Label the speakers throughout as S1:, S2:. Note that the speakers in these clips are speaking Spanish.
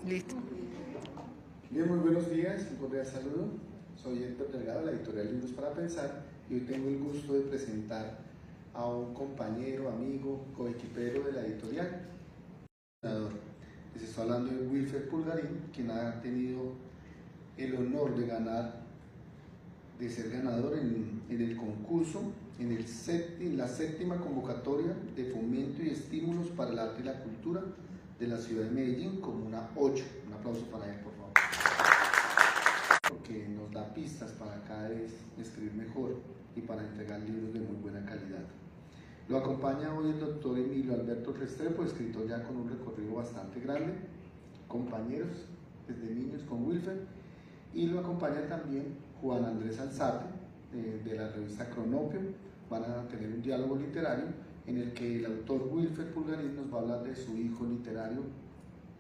S1: Listo.
S2: Bien, muy buenos días, un cordial saludo. Soy Héctor Delgado, de la editorial Libros para Pensar, y hoy tengo el gusto de presentar a un compañero, amigo, coequipero de la editorial. Les estoy hablando de Wilfer Pulgarín, quien ha tenido el honor de ser ganador en el concurso, en la séptima convocatoria de fomento y estímulos para el arte y la cultura de la ciudad de Medellín, Comuna 8. Un aplauso para él, por favor. Porque nos da pistas para cada vez escribir mejor y para entregar libros de muy buena calidad. Lo acompaña hoy el doctor Emilio Alberto Restrepo, escritor ya con un recorrido bastante grande, compañeros desde niños con Wilfer, y lo acompaña también Juan Andrés Alzate, de la revista Cronopio. Van a tener un diálogo literario en el que el autor Wilfer Pulgarín nos va a hablar de su hijo literario,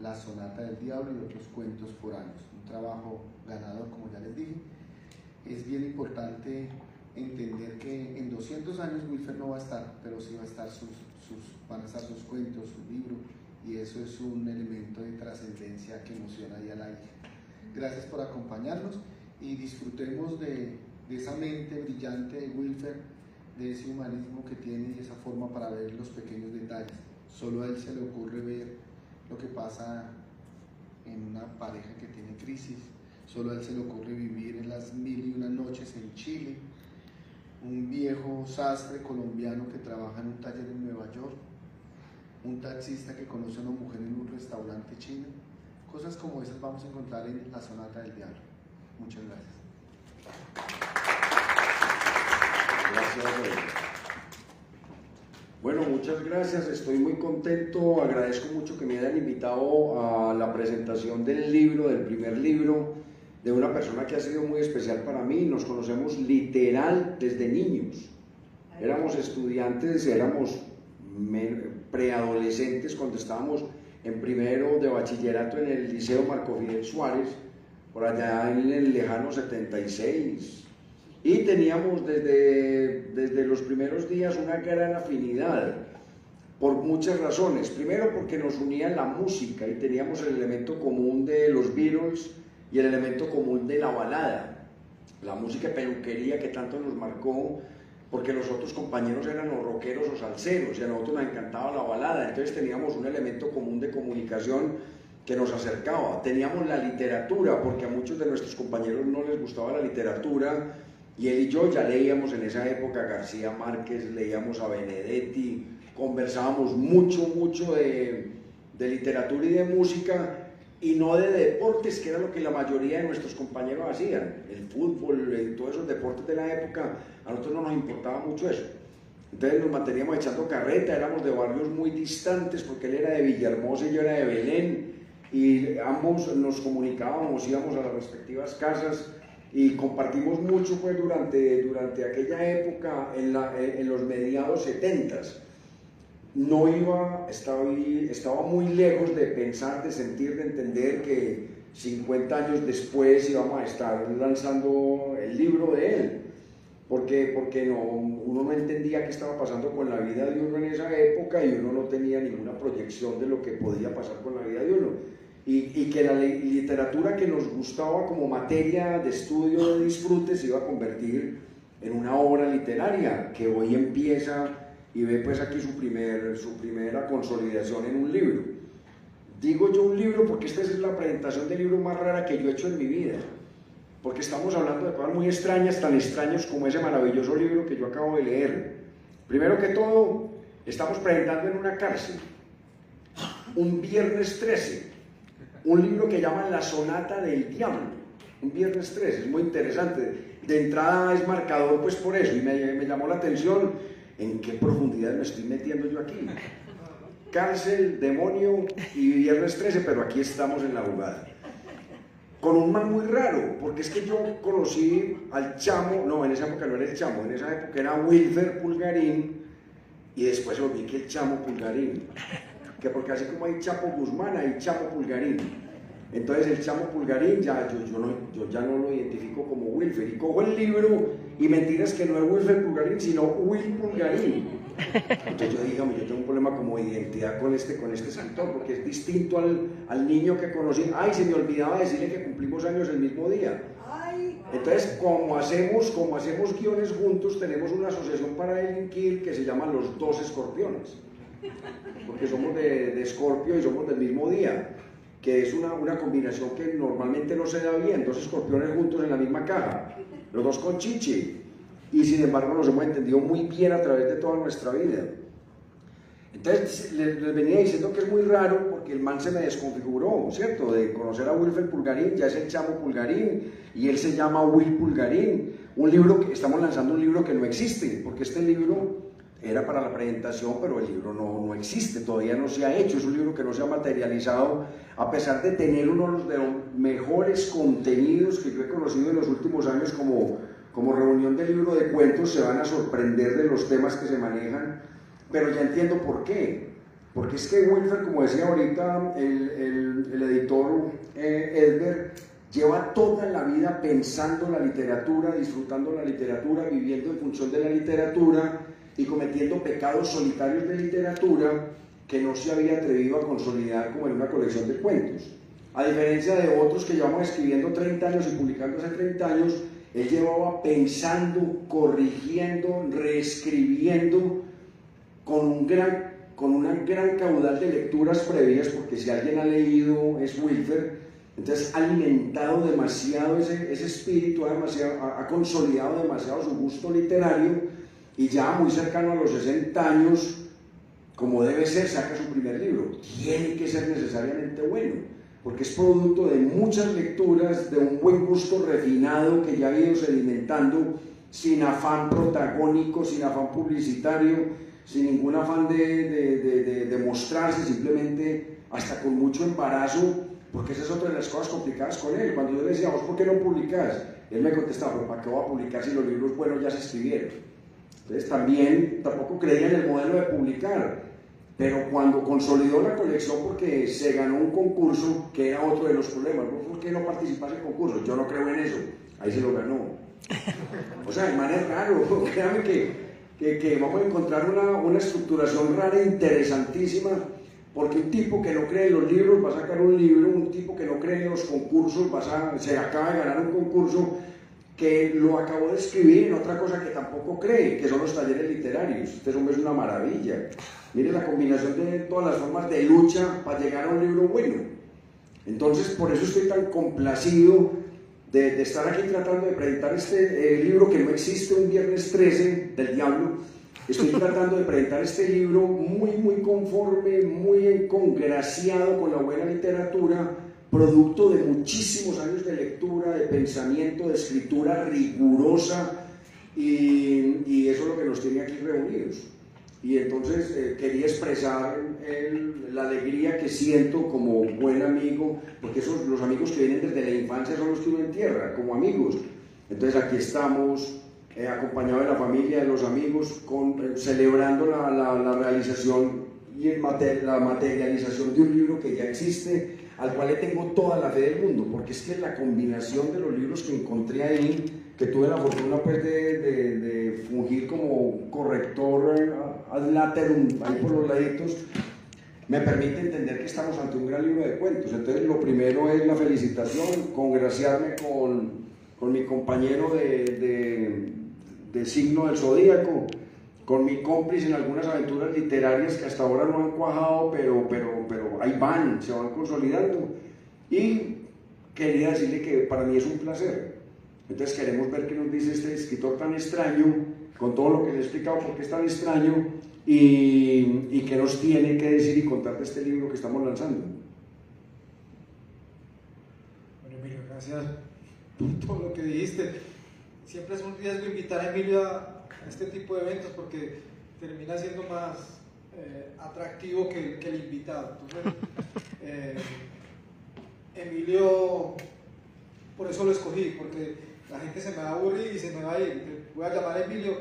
S2: La Sonata del Diablo y otros cuentos foráneos. Un trabajo ganador, como ya les dije. Es bien importante entender que en 200 años Wilfer no va a estar, pero sí va a estar van a estar sus cuentos, su libro, y eso es un elemento de trascendencia que emociona ahí a la hija. Gracias por acompañarnos y disfrutemos de esa mente brillante de Wilfer, de ese humanismo que tiene y esa forma para ver los pequeños detalles. Solo a él se le ocurre ver lo que pasa en una pareja que tiene crisis, solo a él se le ocurre vivir en las 1001 noches en Chile, un viejo sastre colombiano que trabaja en un taller en Nueva York, un taxista que conoce a una mujer en un restaurante chino. Cosas como esas vamos a encontrar en La Sonata del Diablo. Muchas gracias.
S3: Gracias. Bueno, muchas gracias, estoy muy contento, agradezco mucho que me hayan invitado a la presentación del libro, del primer libro, de una persona que ha sido muy especial para mí. Nos conocemos literal desde niños, éramos estudiantes, éramos preadolescentes cuando estábamos en primero de bachillerato en el Liceo Marco Fidel Suárez, por allá en el lejano 76. Y teníamos desde los primeros días una gran afinidad, por muchas razones. Primero porque nos unía la música y teníamos el elemento común de los Beatles y el elemento común de la balada, la música peluquería que tanto nos marcó, porque los otros compañeros eran o rockeros o salseros y a nosotros nos encantaba la balada. Entonces teníamos un elemento común de comunicación que nos acercaba. Teníamos la literatura, porque a muchos de nuestros compañeros no les gustaba la literatura, y él y yo ya leíamos en esa época a García Márquez, leíamos a Benedetti, conversábamos mucho de literatura y de música, y no de deportes, que era lo que la mayoría de nuestros compañeros hacían, el fútbol, todos esos deportes de la época. A nosotros no nos importaba mucho eso. Entonces nos manteníamos echando carreta, éramos de barrios muy distantes, porque él era de Villahermosa y yo era de Belén, y ambos nos comunicábamos, íbamos a las respectivas casas, y compartimos mucho pues durante aquella época, en los mediados 70s. Estaba muy lejos de pensar, de sentir, de entender que 50 años después íbamos a estar lanzando el libro de él, porque uno no entendía qué estaba pasando con la vida de uno en esa época, y uno no tenía ninguna proyección de lo que podía pasar con la vida de uno. Y que la literatura que nos gustaba como materia de estudio, de disfrute, se iba a convertir en una obra literaria que hoy empieza y ve pues aquí su primera consolidación en un libro. Digo yo un libro porque esta es la presentación del libro más rara que yo he hecho en mi vida, porque estamos hablando de cosas muy extrañas, tan extraños como ese maravilloso libro que yo acabo de leer. Primero que todo, estamos presentando en una cárcel, un viernes 13, un libro que llaman La Sonata del Diablo, un viernes 13, es muy interesante. De entrada es marcador pues por eso, y me llamó la atención en qué profundidad me estoy metiendo yo aquí. Cárcel, demonio y viernes 13, pero aquí estamos en la jugada. Con un man muy raro, porque es que yo conocí al chamo, no, en esa época no era el chamo, en esa época era Wilfer Pulgarín, y después vi que el chamo Pulgarín, que porque así como hay Chapo Guzmán, hay Chamo Pulgarín. Entonces el Chamo Pulgarín, yo ya no lo identifico como Wilfer, y cojo el libro, y mentiras que no es Wilfer Pulgarín, sino Will Pulgarín. Entonces yo dije, yo tengo un problema como de identidad con este escritor, porque es distinto al niño que conocí. Ay, se me olvidaba decirle que cumplimos años el mismo día. Entonces, como hacemos guiones juntos, tenemos una asociación para delinquir que se llama Los Dos Escorpiones, porque somos de Escorpio y somos del mismo día, que es una combinación que normalmente no se da bien, dos escorpiones juntos en la misma caja, los dos con chichi, y sin embargo nos hemos entendido muy bien a través de toda nuestra vida. Entonces les venía diciendo que es muy raro porque el man se me desconfiguró, ¿cierto? De conocer a Wilfer Pulgarín, ya es el chamo Pulgarín y él se llama Will Pulgarín. Estamos lanzando un libro que no existe, porque este libro era para la presentación, pero el libro no existe, todavía no se ha hecho, es un libro que no se ha materializado, a pesar de tener uno de los mejores contenidos que yo he conocido en los últimos años como reunión de libro de cuentos. Se van a sorprender de los temas que se manejan. Pero ya entiendo por qué. Porque es que Wilfer, como decía ahorita el editor Edgar, lleva toda la vida pensando la literatura, disfrutando la literatura, viviendo en función de la literatura y cometiendo pecados solitarios de literatura que no se había atrevido a consolidar como en una colección de cuentos. A diferencia de otros que llevamos escribiendo 30 años y publicando hace 30 años, él llevaba pensando, corrigiendo, reescribiendo, con una gran caudal de lecturas previas, porque si alguien ha leído es Wilfer. Entonces ha alimentado demasiado ese espíritu, ha consolidado demasiado su gusto literario, y ya muy cercano a los 60 años, como debe ser, saca su primer libro. Tiene que ser necesariamente bueno, porque es producto de muchas lecturas, de un buen gusto refinado que ya ha ido sedimentando, sin afán protagónico, sin afán publicitario, sin ningún afán de mostrarse, simplemente hasta con mucho embarazo, porque esa es otra de las cosas complicadas con él. Cuando yo le decía, ¿vos por qué no publicás? Él me contestaba, ¿pero para qué voy a publicar si los libros buenos ya se escribieron? Entonces tampoco creía en el modelo de publicar, pero cuando consolidó la colección, porque se ganó un concurso, que era otro de los problemas. ¿Por qué no participas en concursos? Yo no creo en eso. Ahí se lo ganó. O sea, el man es raro, créame que vamos a encontrar una estructuración rara e interesantísima, porque un tipo que no cree en los libros va a sacar un libro, un tipo que no cree en los concursos se acaba de ganar un concurso que lo acabó de escribir en otra cosa que tampoco cree, que son los talleres literarios. Este hombre es una maravilla. Mire la combinación de todas las formas de lucha para llegar a un libro bueno. Entonces, por eso estoy tan complacido de estar aquí tratando de presentar este libro que no existe, un viernes 13 del diablo. Estoy tratando de presentar este libro muy conforme, muy congraciado con la buena literatura, producto de muchísimos años de lectura, de pensamiento, de escritura rigurosa, y eso es lo que nos tiene aquí reunidos. Y entonces quería expresar la alegría que siento como buen amigo, porque los amigos que vienen desde la infancia son los que uno entierra como amigos. Entonces aquí estamos, acompañado de la familia, de los amigos, celebrando la realización y la materialización de un libro que ya existe, al cual le tengo toda la fe del mundo, porque es que la combinación de los libros que encontré ahí, que tuve la fortuna pues de fungir como corrector ad laterum ahí por los laditos, me permite entender que estamos ante un gran libro de cuentos. Entonces lo primero es la felicitación, congraciarme con mi compañero de signo del zodíaco, con mi cómplice en algunas aventuras literarias que hasta ahora no han cuajado, pero ahí van, se van consolidando. Y quería decirle que para mí es un placer. Entonces queremos ver qué nos dice este escritor tan extraño, con todo lo que le he explicado por qué es tan extraño, y qué nos tiene que decir y contar de este libro que estamos lanzando.
S1: Bueno, Emilio, gracias por todo lo que dijiste. Siempre es un riesgo invitar a Emilio a este tipo de eventos, porque termina siendo más atractivo que el invitado. Entonces, Emilio, por eso lo escogí, porque la gente se me va a aburrir y se me va a ir. Voy a llamar a Emilio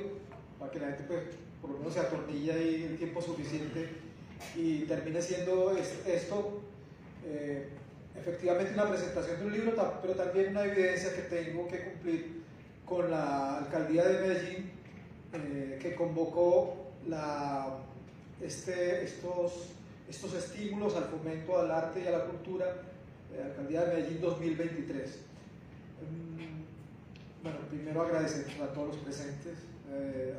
S1: para que la gente pues, por lo menos se atornille ahí el tiempo suficiente y termine siendo esto efectivamente una presentación de un libro, pero también una evidencia que tengo que cumplir con la alcaldía de Medellín, que convocó estos estímulos al fomento al arte y a la cultura, Alcaldía de Medellín 2023. Bueno, primero agradecer a todos los presentes.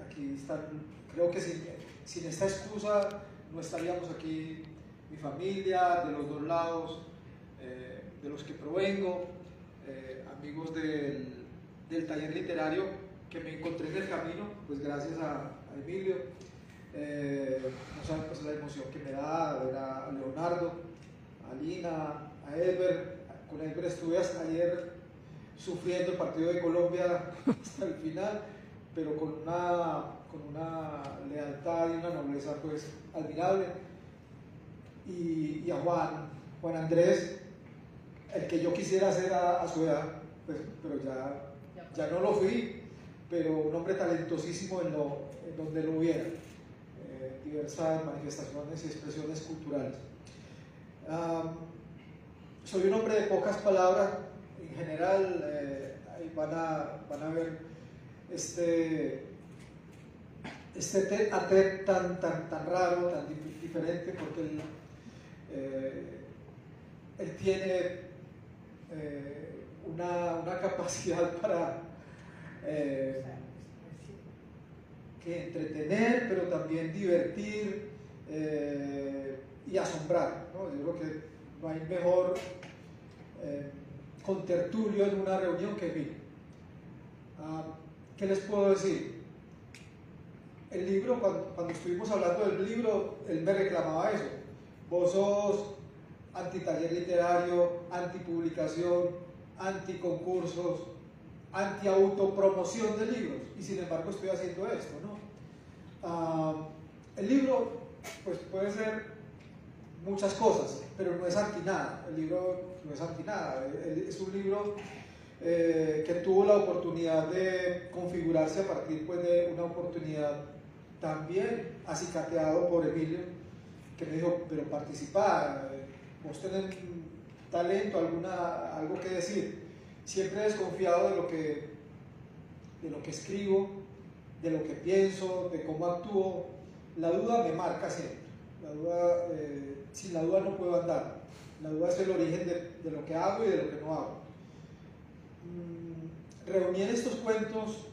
S1: Aquí están, creo que sin esta excusa no estaríamos aquí, mi familia, de los dos lados, de los que provengo, amigos del taller literario que me encontré en el camino, pues gracias a Emilio. No saben pues la emoción que me da ver a Leonardo, a Lina, a Edber. Con Edber estuve hasta ayer sufriendo el partido de Colombia hasta el final, pero con una lealtad y una nobleza pues admirable. Y a Juan Andrés, el que yo quisiera ser a su edad, pues, pero ya no lo fui, pero un hombre talentosísimo en donde lo hubiera. Diversas manifestaciones y expresiones culturales. Soy un hombre de pocas palabras, en general. Ahí van a ver este tete-a-tete tan raro, tan diferente, porque él tiene una capacidad para que entretener, pero también divertir y asombrar, ¿no? Yo creo que no hay mejor contertulio en una reunión que mí. ¿Qué les puedo decir? El libro, cuando estuvimos hablando del libro, él me reclamaba eso. Vos sos anti-taller literario, anti-publicación, anti-concursos, anti-autopromoción de libros, y sin embargo estoy haciendo esto, ¿no? El libro pues puede ser muchas cosas, pero no es anti nada. El libro no es anti nada. Es un libro que tuvo la oportunidad de configurarse a partir pues, de una oportunidad también acicateado por Emilio, que me dijo, pero participa, vos tenés talento, algo que decir. Siempre he desconfiado de lo que escribo, de lo que pienso, de cómo actúo. La duda me marca siempre. Sin la duda no puedo andar. La duda es el origen de lo que hago y de lo que no hago. Reuní en estos cuentos,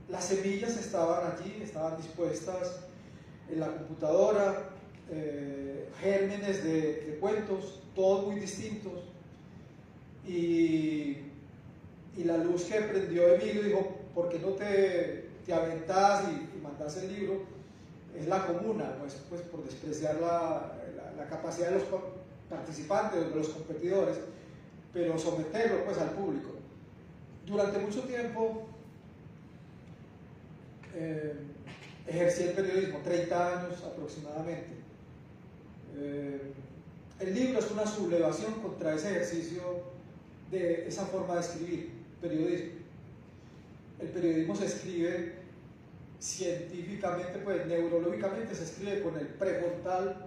S1: las semillas estaban allí, estaban dispuestas en la computadora, gérmenes de cuentos, todos muy distintos. Y la luz que prendió Emilio dijo, ¿por qué no te aventás y mandás el libro? Es la comuna, pues por despreciar la capacidad de los participantes, de los competidores, pero someterlo pues al público. Durante mucho tiempo ejercí el periodismo, 30 años aproximadamente. El libro es una sublevación contra ese ejercicio de esa forma de escribir, periodismo. El periodismo se escribe científicamente, pues neurológicamente se escribe con el prefrontal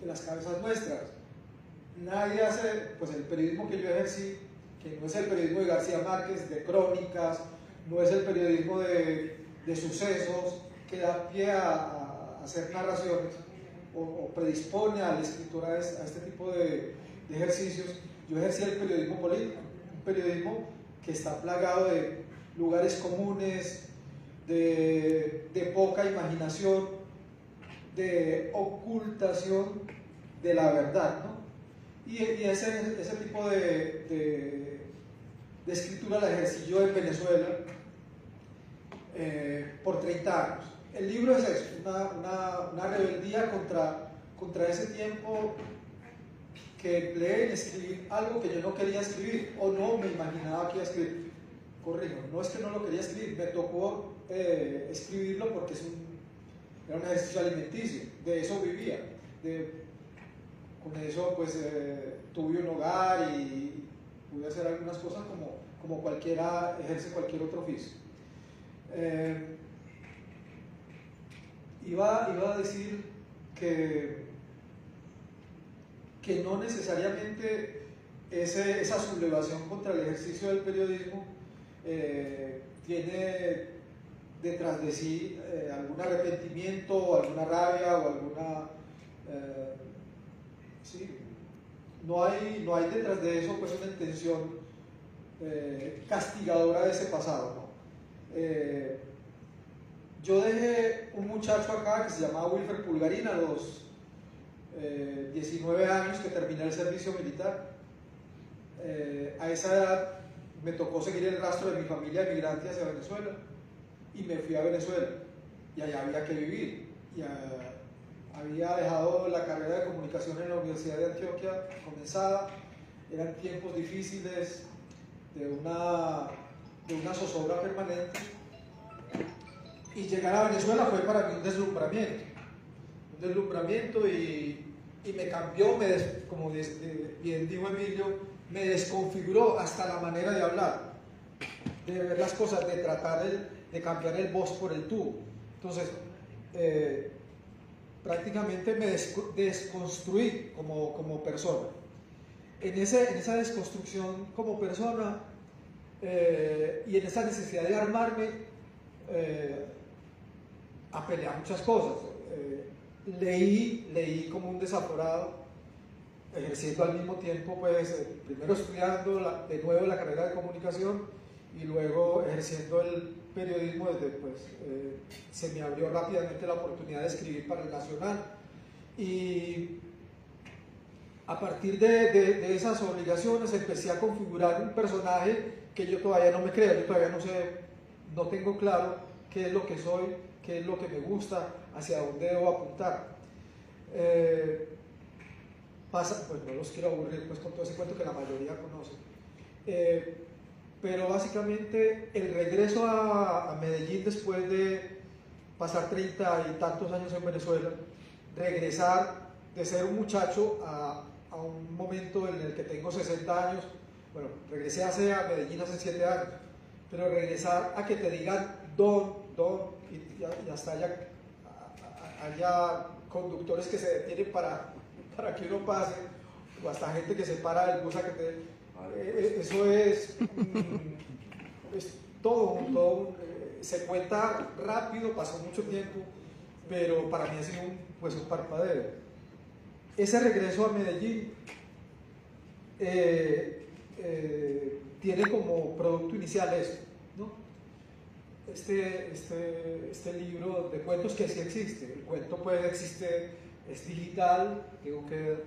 S1: de las cabezas nuestras. Nadie hace, pues el periodismo que yo ejercí, que no es el periodismo de García Márquez, de crónicas, no es el periodismo de sucesos, que da pie a hacer narraciones o predispone al escritor a este tipo de ejercicios. Yo ejercí el periodismo político, un periodismo que está plagado de lugares comunes, de poca imaginación, de ocultación de la verdad, ¿no? Y ese tipo de escritura la ejercí yo en Venezuela por 30 años. El libro es eso, una rebeldía contra ese tiempo que empleé en escribir algo que yo no quería escribir o no me imaginaba que iba a escribir. Corrijo, no es que no lo quería escribir, me tocó escribirlo porque era un ejercicio alimenticio, de eso vivía, con eso pues tuve un hogar y pude hacer algunas cosas como cualquiera ejerce cualquier otro oficio. Iba a decir que no necesariamente esa sublevación contra el ejercicio del periodismo tiene detrás de sí algún arrepentimiento o alguna rabia o alguna... sí, no hay detrás de eso pues una intención castigadora de ese pasado, ¿no? Yo dejé un muchacho acá que se llamaba Wilfer Pulgarín a los 19 años que terminé el servicio militar. A esa edad me tocó seguir el rastro de mi familia emigrante hacia Venezuela y me fui a Venezuela y allá había que vivir. Había dejado la carrera de comunicación en la Universidad de Antioquia comenzada, eran tiempos difíciles de una zozobra permanente, y llegar a Venezuela fue para mí un deslumbramiento y me cambió, como bien dijo Emilio, me desconfiguró hasta la manera de hablar, de ver las cosas, de tratar de cambiar el vos por el tú. Entonces, prácticamente me desconstruí como persona. En esa desconstrucción como persona y en esa necesidad de armarme, a pelear muchas cosas. Leí como un desaforado, ejerciendo al mismo tiempo, pues, primero estudiando de nuevo la carrera de comunicación y luego ejerciendo el periodismo desde, pues, se me abrió rápidamente la oportunidad de escribir para el Nacional. Y a partir de esas obligaciones empecé a configurar un personaje que yo todavía no me creo, yo todavía no sé, no tengo claro qué es lo que soy, qué es lo que me gusta, hacia dónde debo apuntar. Pues no los quiero aburrir pues con todo ese cuento que la mayoría conoce. Pero básicamente el regreso a Medellín después de pasar 30 y tantos años en Venezuela, regresar de ser un muchacho a un momento en el que tengo 60 años, bueno, regresé a Medellín hace 7 años, pero regresar a que te digan don, y hasta haya conductores que se detienen para que uno pase, o hasta gente que se para del bus a que te... eso es todo se cuenta rápido, pasó mucho tiempo, pero para mí ha sido un parpadeo. Ese regreso a Medellín tiene como producto inicial eso, ¿no? Este libro de cuentos que sí existe. El cuento pues existe, es digital, tengo que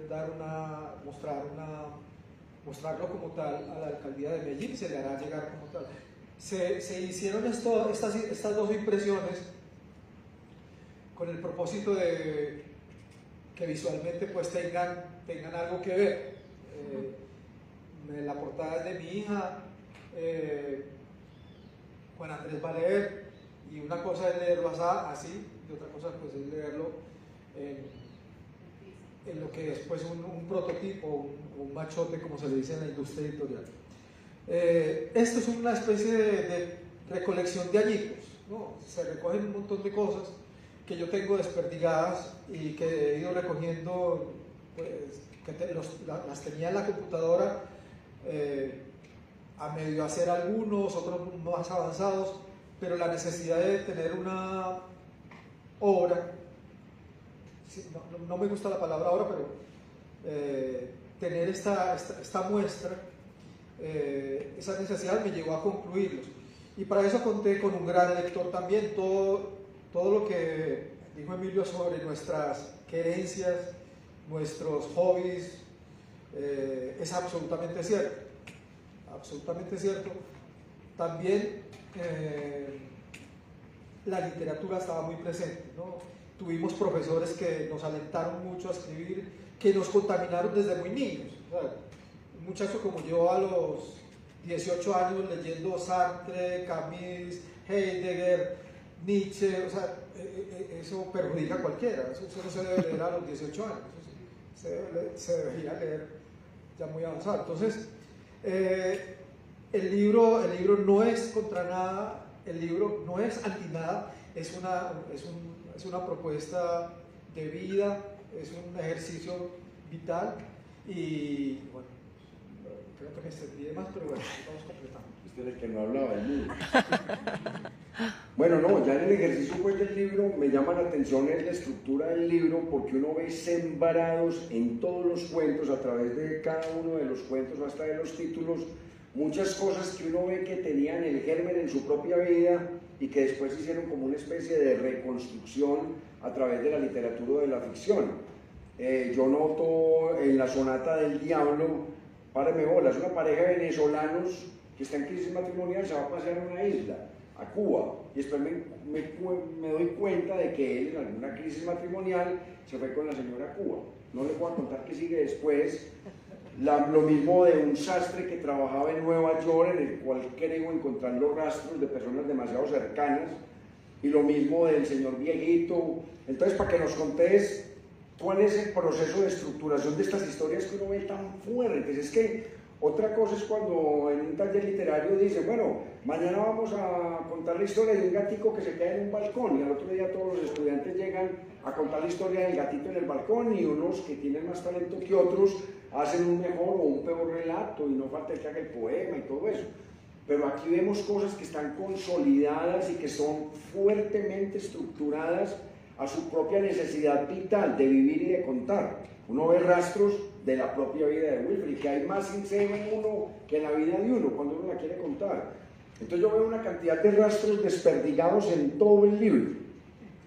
S1: mostrarlo como tal a la alcaldía de Medellín y se le hará llegar como tal. Se hicieron estas dos impresiones con el propósito de que visualmente pues tengan algo que ver. La portada es de mi hija, Juan Andrés va a leer, y una cosa es leerlo así, y otra cosa pues es leerlo en lo que es pues un prototipo, un machote, como se le dice en la industria editorial. Esto es una especie de recolección de añicos, ¿no? Se recogen un montón de cosas que yo tengo desperdigadas y que he ido recogiendo, pues, las tenía en la computadora, a medio hacer algunos, otros más avanzados, pero la necesidad de tener una obra, no me gusta la palabra obra, pero tener esta muestra, esa necesidad me llevó a concluirlos. Y para eso conté con un gran lector también. Todo lo que dijo Emilio sobre nuestras querencias, nuestros hobbies, es absolutamente cierto. Absolutamente cierto. También la literatura estaba muy presente, ¿no? Tuvimos profesores que nos alentaron mucho a escribir, que nos contaminaron desde muy niños. O sea, un muchacho como yo a los 18 años leyendo Sartre, Camus, Heidegger, Nietzsche, o sea, eso perjudica a cualquiera. Eso no se debe leer a los 18 años, se debería leer ya muy avanzado. Entonces, el libro no es contra nada, el libro no es anti nada, es una propuesta de vida, es un ejercicio vital y bueno, creo que me extendí de más, pero bueno, vamos completando.
S3: Este es el que no hablaba del libro. Bueno, no, ya en el ejercicio pues, del libro me llama la atención es la estructura del libro porque uno ve sembrados en todos los cuentos, a través de cada uno de los cuentos, hasta de los títulos, muchas cosas que uno ve que tenían el germen en su propia vida y que después hicieron como una especie de reconstrucción a través de la literatura o de la ficción. Yo noto en La Sonata del Diablo, páreme bolas, una pareja de venezolanos que está en crisis matrimonial se va a pasear a una isla, a Cuba, y después me doy cuenta de que él en alguna crisis matrimonial se fue con la señora a Cuba. No les voy a contar qué sigue después. Lo mismo de un sastre que trabajaba en Nueva York, en el cual creo encontrar los rastros de personas demasiado cercanas, y lo mismo del señor viejito. Entonces, para que nos contés cuál es el proceso de estructuración de estas historias que uno ve tan fuertes. Es que otra cosa es cuando en un taller literario dicen, bueno, mañana vamos a contar la historia de un gatico que se queda en un balcón, y al otro día todos los estudiantes llegan a contar la historia del gatito en el balcón, y unos que tienen más talento que otros hacen un mejor o un peor relato, y no falta el que haga el poema y todo eso. Pero aquí vemos cosas que están consolidadas y que son fuertemente estructuradas a su propia necesidad vital de vivir y de contar. Uno ve rastros de la propia vida de Wilfrid, que hay más sincero en uno que en la vida de uno cuando uno la quiere contar. Entonces yo veo una cantidad de rastros desperdigados en todo el libro.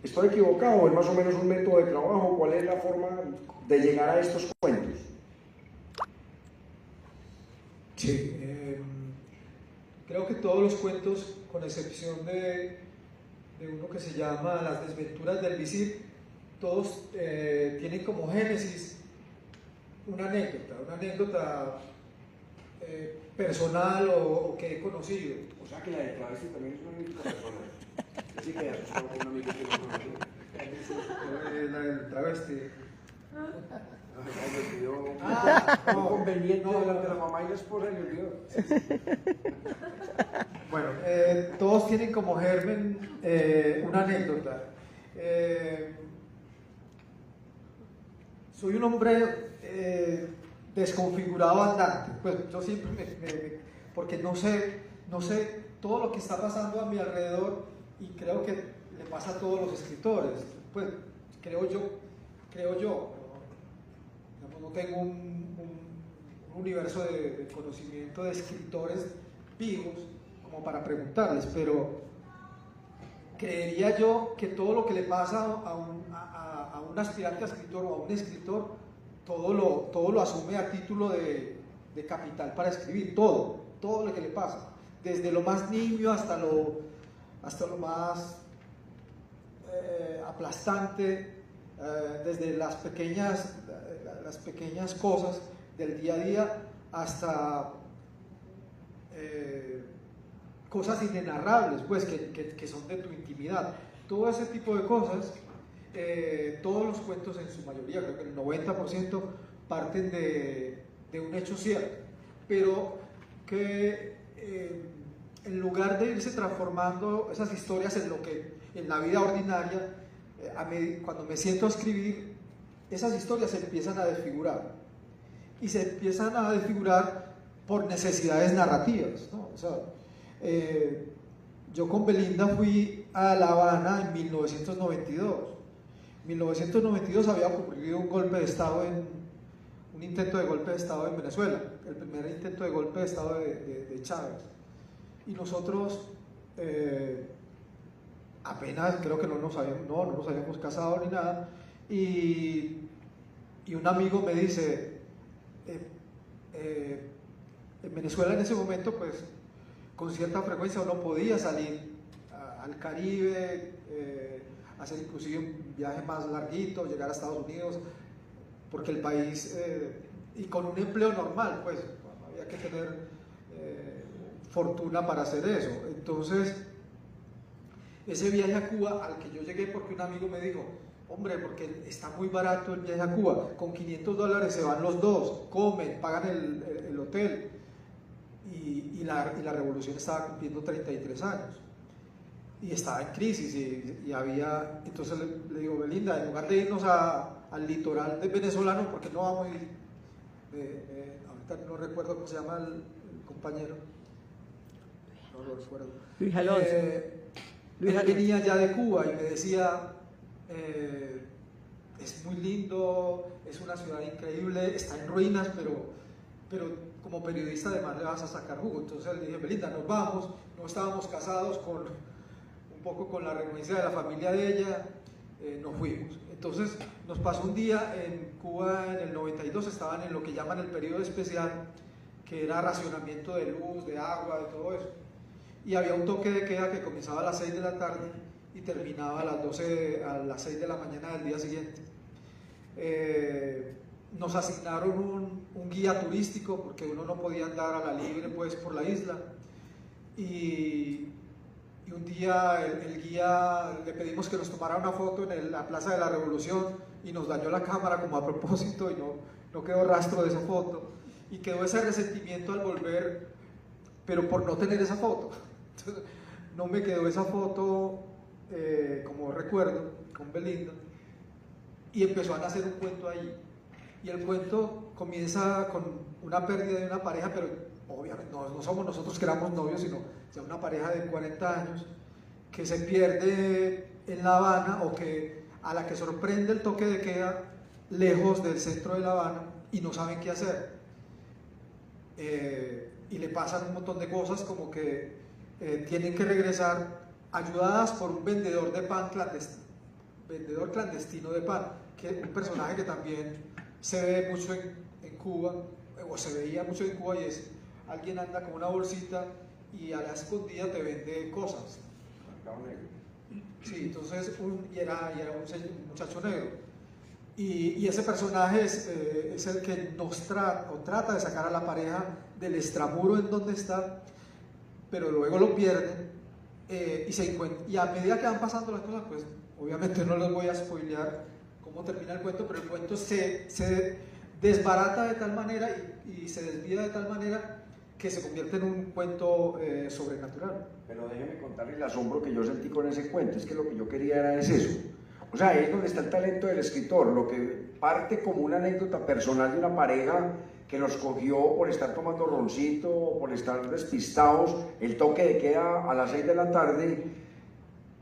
S3: ¿Estoy equivocado? ¿Es más o menos un método de trabajo? ¿Cuál es la forma de llegar a estos cuentos?
S1: Sí, creo que todos los cuentos, con excepción de uno que se llama Las desventuras del visir, todos tienen como génesis una anécdota personal o que he conocido.
S3: O sea que la de travesti también es una anécdota personal. Así que asustó con un amigo que no conoce.
S1: La del travesti.
S3: Me pidió
S1: no,
S3: conveniente
S1: no,
S3: delante de la mamá y la esposa y le olvidó.
S1: Bueno, todos tienen como germen una anécdota. Soy un hombre desconfigurado andante, pues yo siempre porque no sé todo lo que está pasando a mi alrededor, y creo que le pasa a todos los escritores, pues creo yo, no tengo un universo de conocimiento de escritores vivos como para preguntarles, pero creería yo que todo lo que le pasa a un aspirante a escritor o a un escritor, todo lo asume a título de capital para escribir, todo lo que le pasa, desde lo más nimio hasta lo más aplastante, desde las pequeñas cosas del día a día hasta cosas inenarrables, pues, que son de tu intimidad. Todo ese tipo de cosas, todos los cuentos en su mayoría, creo que el 90% parten de un hecho cierto, pero que en lugar de irse transformando esas historias en la vida ordinaria, cuando me siento a escribir, esas historias se empiezan a desfigurar, y se empiezan a desfigurar por necesidades narrativas, ¿no? O sea, yo con Belinda fui a La Habana en 1992. En 1992 había ocurrido un intento de golpe de Estado en Venezuela, el primer intento de golpe de Estado de Chávez. Y nosotros apenas, creo que no nos habíamos casado ni nada, y un amigo me dice, en Venezuela en ese momento, pues, con cierta frecuencia uno podía salir al Caribe, hacer inclusive un viaje más larguito, llegar a Estados Unidos, porque el país, y con un empleo normal, pues, había que tener fortuna para hacer eso. Entonces, ese viaje a Cuba al que yo llegué porque un amigo me dijo, hombre, porque está muy barato el viaje a Cuba, con $500 se van los dos, comen, pagan el hotel, y la revolución estaba cumpliendo 33 años y estaba en crisis, y había, entonces le digo, Belinda, en lugar de irnos al litoral venezolano, porque no vamos a ir ahorita no recuerdo cómo se llama el compañero, no lo recuerdo.
S4: Luis Alonso.
S1: Él venía ya de Cuba y me decía, es muy lindo, es una ciudad increíble, está en ruinas, pero como periodista además le vas a sacar jugo. Entonces le dije, Belinda, nos vamos. No estábamos casados, un poco con la renuencia de la familia de ella, nos fuimos. Entonces nos pasó un día en Cuba, en el 92, estaban en lo que llaman el periodo especial, que era racionamiento de luz, de agua, de todo eso. Y había un toque de queda que comenzaba a las 6 de la tarde y terminaba a las 6 de la mañana del día siguiente. Nos asignaron un guía turístico porque uno no podía andar a la libre pues por la isla, y un día el guía le pedimos que nos tomara una foto en la Plaza de la Revolución y nos dañó la cámara como a propósito y no quedó rastro de esa foto, y quedó ese resentimiento al volver, pero por no tener esa foto. Entonces, no me quedó esa foto como recuerdo con Belinda, y empezó a nacer un cuento ahí. Y el cuento comienza con una pérdida de una pareja, pero obviamente no somos nosotros que éramos novios, sino ya una pareja de 40 años que se pierde en La Habana, o a la que sorprende el toque de queda lejos del centro de La Habana y no saben qué hacer. Y le pasan un montón de cosas, como que tienen que regresar ayudadas por un vendedor de pan clandestino de pan, que es un personaje que también se ve mucho en Cuba, o se veía mucho en Cuba, y es alguien anda con una bolsita y a la escondida te vende cosas. Sí, entonces era un muchacho negro, y ese personaje es el que trata de sacar a la pareja del extramuro en donde está, pero luego lo pierden, y a medida que van pasando las cosas, pues obviamente no les voy a spoilear cómo termina el cuento, pero el cuento se desbarata de tal manera y se desvía de tal manera que se convierte en un cuento sobrenatural.
S3: Pero déjeme contarle el asombro que yo sentí con ese cuento. Es que lo que yo quería era eso. O sea, es donde está el talento del escritor. Lo que parte como una anécdota personal de una pareja que los cogió por estar tomando roncito, por estar despistados, el toque de queda a las 6 de la tarde,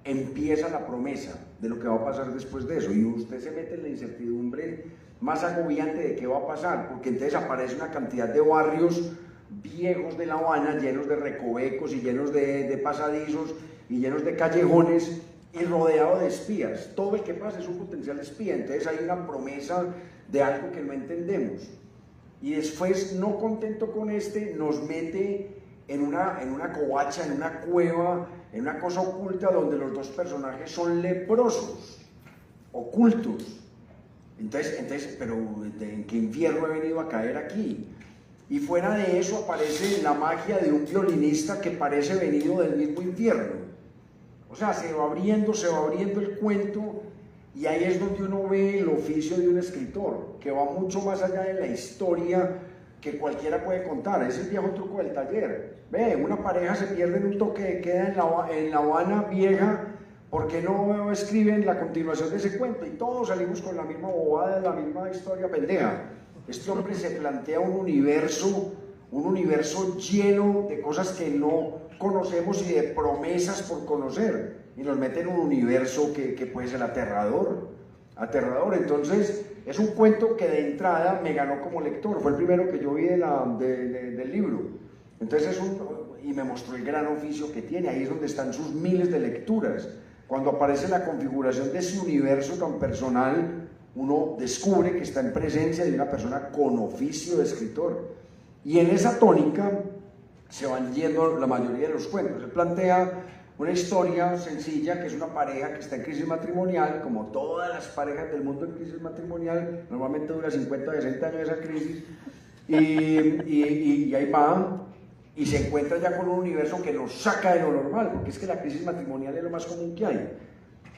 S3: empieza la promesa de lo que va a pasar después de eso, y usted se mete en la incertidumbre más agobiante de qué va a pasar, porque entonces aparece una cantidad de barrios viejos de La Habana llenos de recovecos y llenos de pasadizos y llenos de callejones y rodeado de espías. Todo el que pasa es un potencial espía. Entonces hay una promesa de algo que no entendemos, y después, no contento con nos mete en una covacha, en una cueva, en una cosa oculta donde los dos personajes son leprosos, ocultos. Entonces, pero ¿en qué infierno he venido a caer aquí? Y fuera de eso aparece la magia de un violinista que parece venido del mismo infierno. O sea, se va abriendo el cuento, y ahí es donde uno ve el oficio de un escritor, que va mucho más allá de la historia que cualquiera puede contar. Es el viejo truco del taller. Ve, una pareja se pierde en un toque de queda en La Habana vieja, ¿por qué no escriben la continuación de ese cuento? Y todos salimos con la misma bobada, la misma historia pendeja. Este hombre se plantea un universo lleno de cosas que no conocemos y de promesas por conocer, y nos mete en un universo que puede ser aterrador. Entonces es un cuento que de entrada me ganó como lector, fue el primero que yo vi del libro. Entonces y me mostró el gran oficio que tiene. Ahí es donde están sus miles de lecturas. Cuando aparece la configuración de ese universo tan personal, uno descubre que está en presencia de una persona con oficio de escritor, y en esa tónica se van yendo la mayoría de los cuentos. Él plantea una historia sencilla, que es una pareja que está en crisis matrimonial, como todas las parejas del mundo en crisis matrimonial. Normalmente dura 50 o 60 años esa crisis, y ahí va, y se encuentra ya con un universo que nos saca de lo normal, porque es que la crisis matrimonial es lo más común que hay,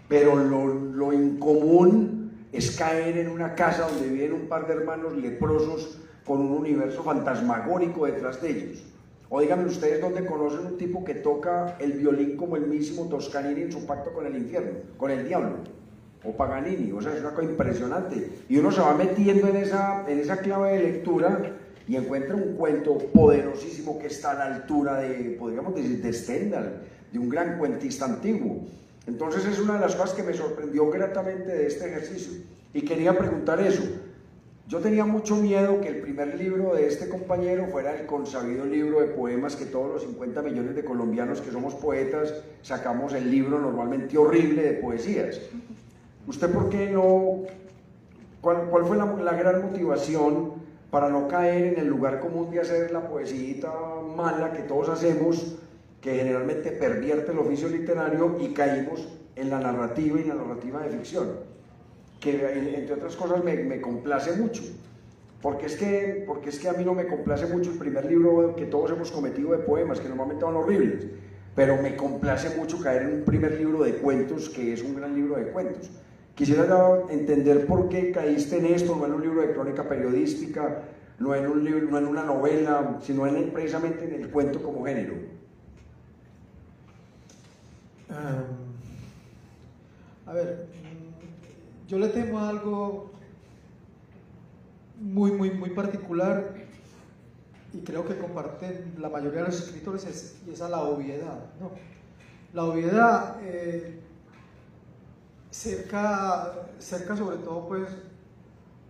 S3: pero lo incomún es caer en una casa donde viven un par de hermanos leprosos con un universo fantasmagórico detrás de ellos. O díganme ustedes dónde conocen un tipo que toca el violín como el mismísimo Toscanini en su pacto con el infierno, con el diablo. o Paganini, o sea, es una cosa impresionante. Y uno se va metiendo en esa clave de lectura y encuentra un cuento poderosísimo que está a la altura de, podríamos decir, de Stendhal, de un gran cuentista antiguo. Entonces es una de las cosas que me sorprendió gratamente de este ejercicio. Y quería preguntar eso. Yo tenía mucho miedo que el primer libro de este compañero fuera el consabido libro de poemas que todos los 50 millones de colombianos que somos poetas sacamos el libro normalmente horrible de poesías. ¿Usted por qué no? ¿Cuál fue la gran motivación para no caer en el lugar común de hacer la poesía mala que todos hacemos, que generalmente pervierte el oficio literario, y caímos en la narrativa y la narrativa de ficción? Que entre otras cosas me complace mucho, porque es que a mí no me complace mucho el primer libro que todos hemos cometido de poemas, que normalmente son horribles, pero me complace mucho caer en un primer libro de cuentos, que es un gran libro de cuentos. Quisiera entender por qué caíste en esto, no en un libro de crónica periodística, no en un libro, no en una novela, sino precisamente en el cuento como género.
S1: A ver, yo le temo a algo muy particular, y creo que comparten la mayoría de los escritores, y es a la obviedad, ¿no? La obviedad cerca sobre todo pues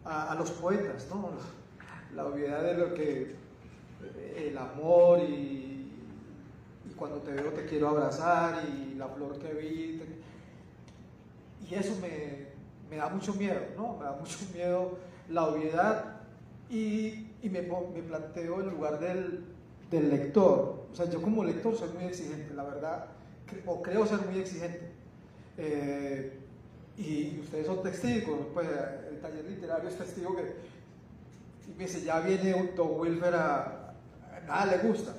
S1: a los poetas, ¿no? La obviedad de lo que el amor y cuando te veo te quiero abrazar, y la flor que vi, y eso me da mucho miedo, ¿no? Me da mucho miedo la obviedad, y me planteo el lugar del lector. O sea, yo como lector soy muy exigente, la verdad, o creo ser muy exigente. Y ustedes son testigos, pues el taller literario es testigo que y me dice, ya viene un Don Wilfer nada le gusta.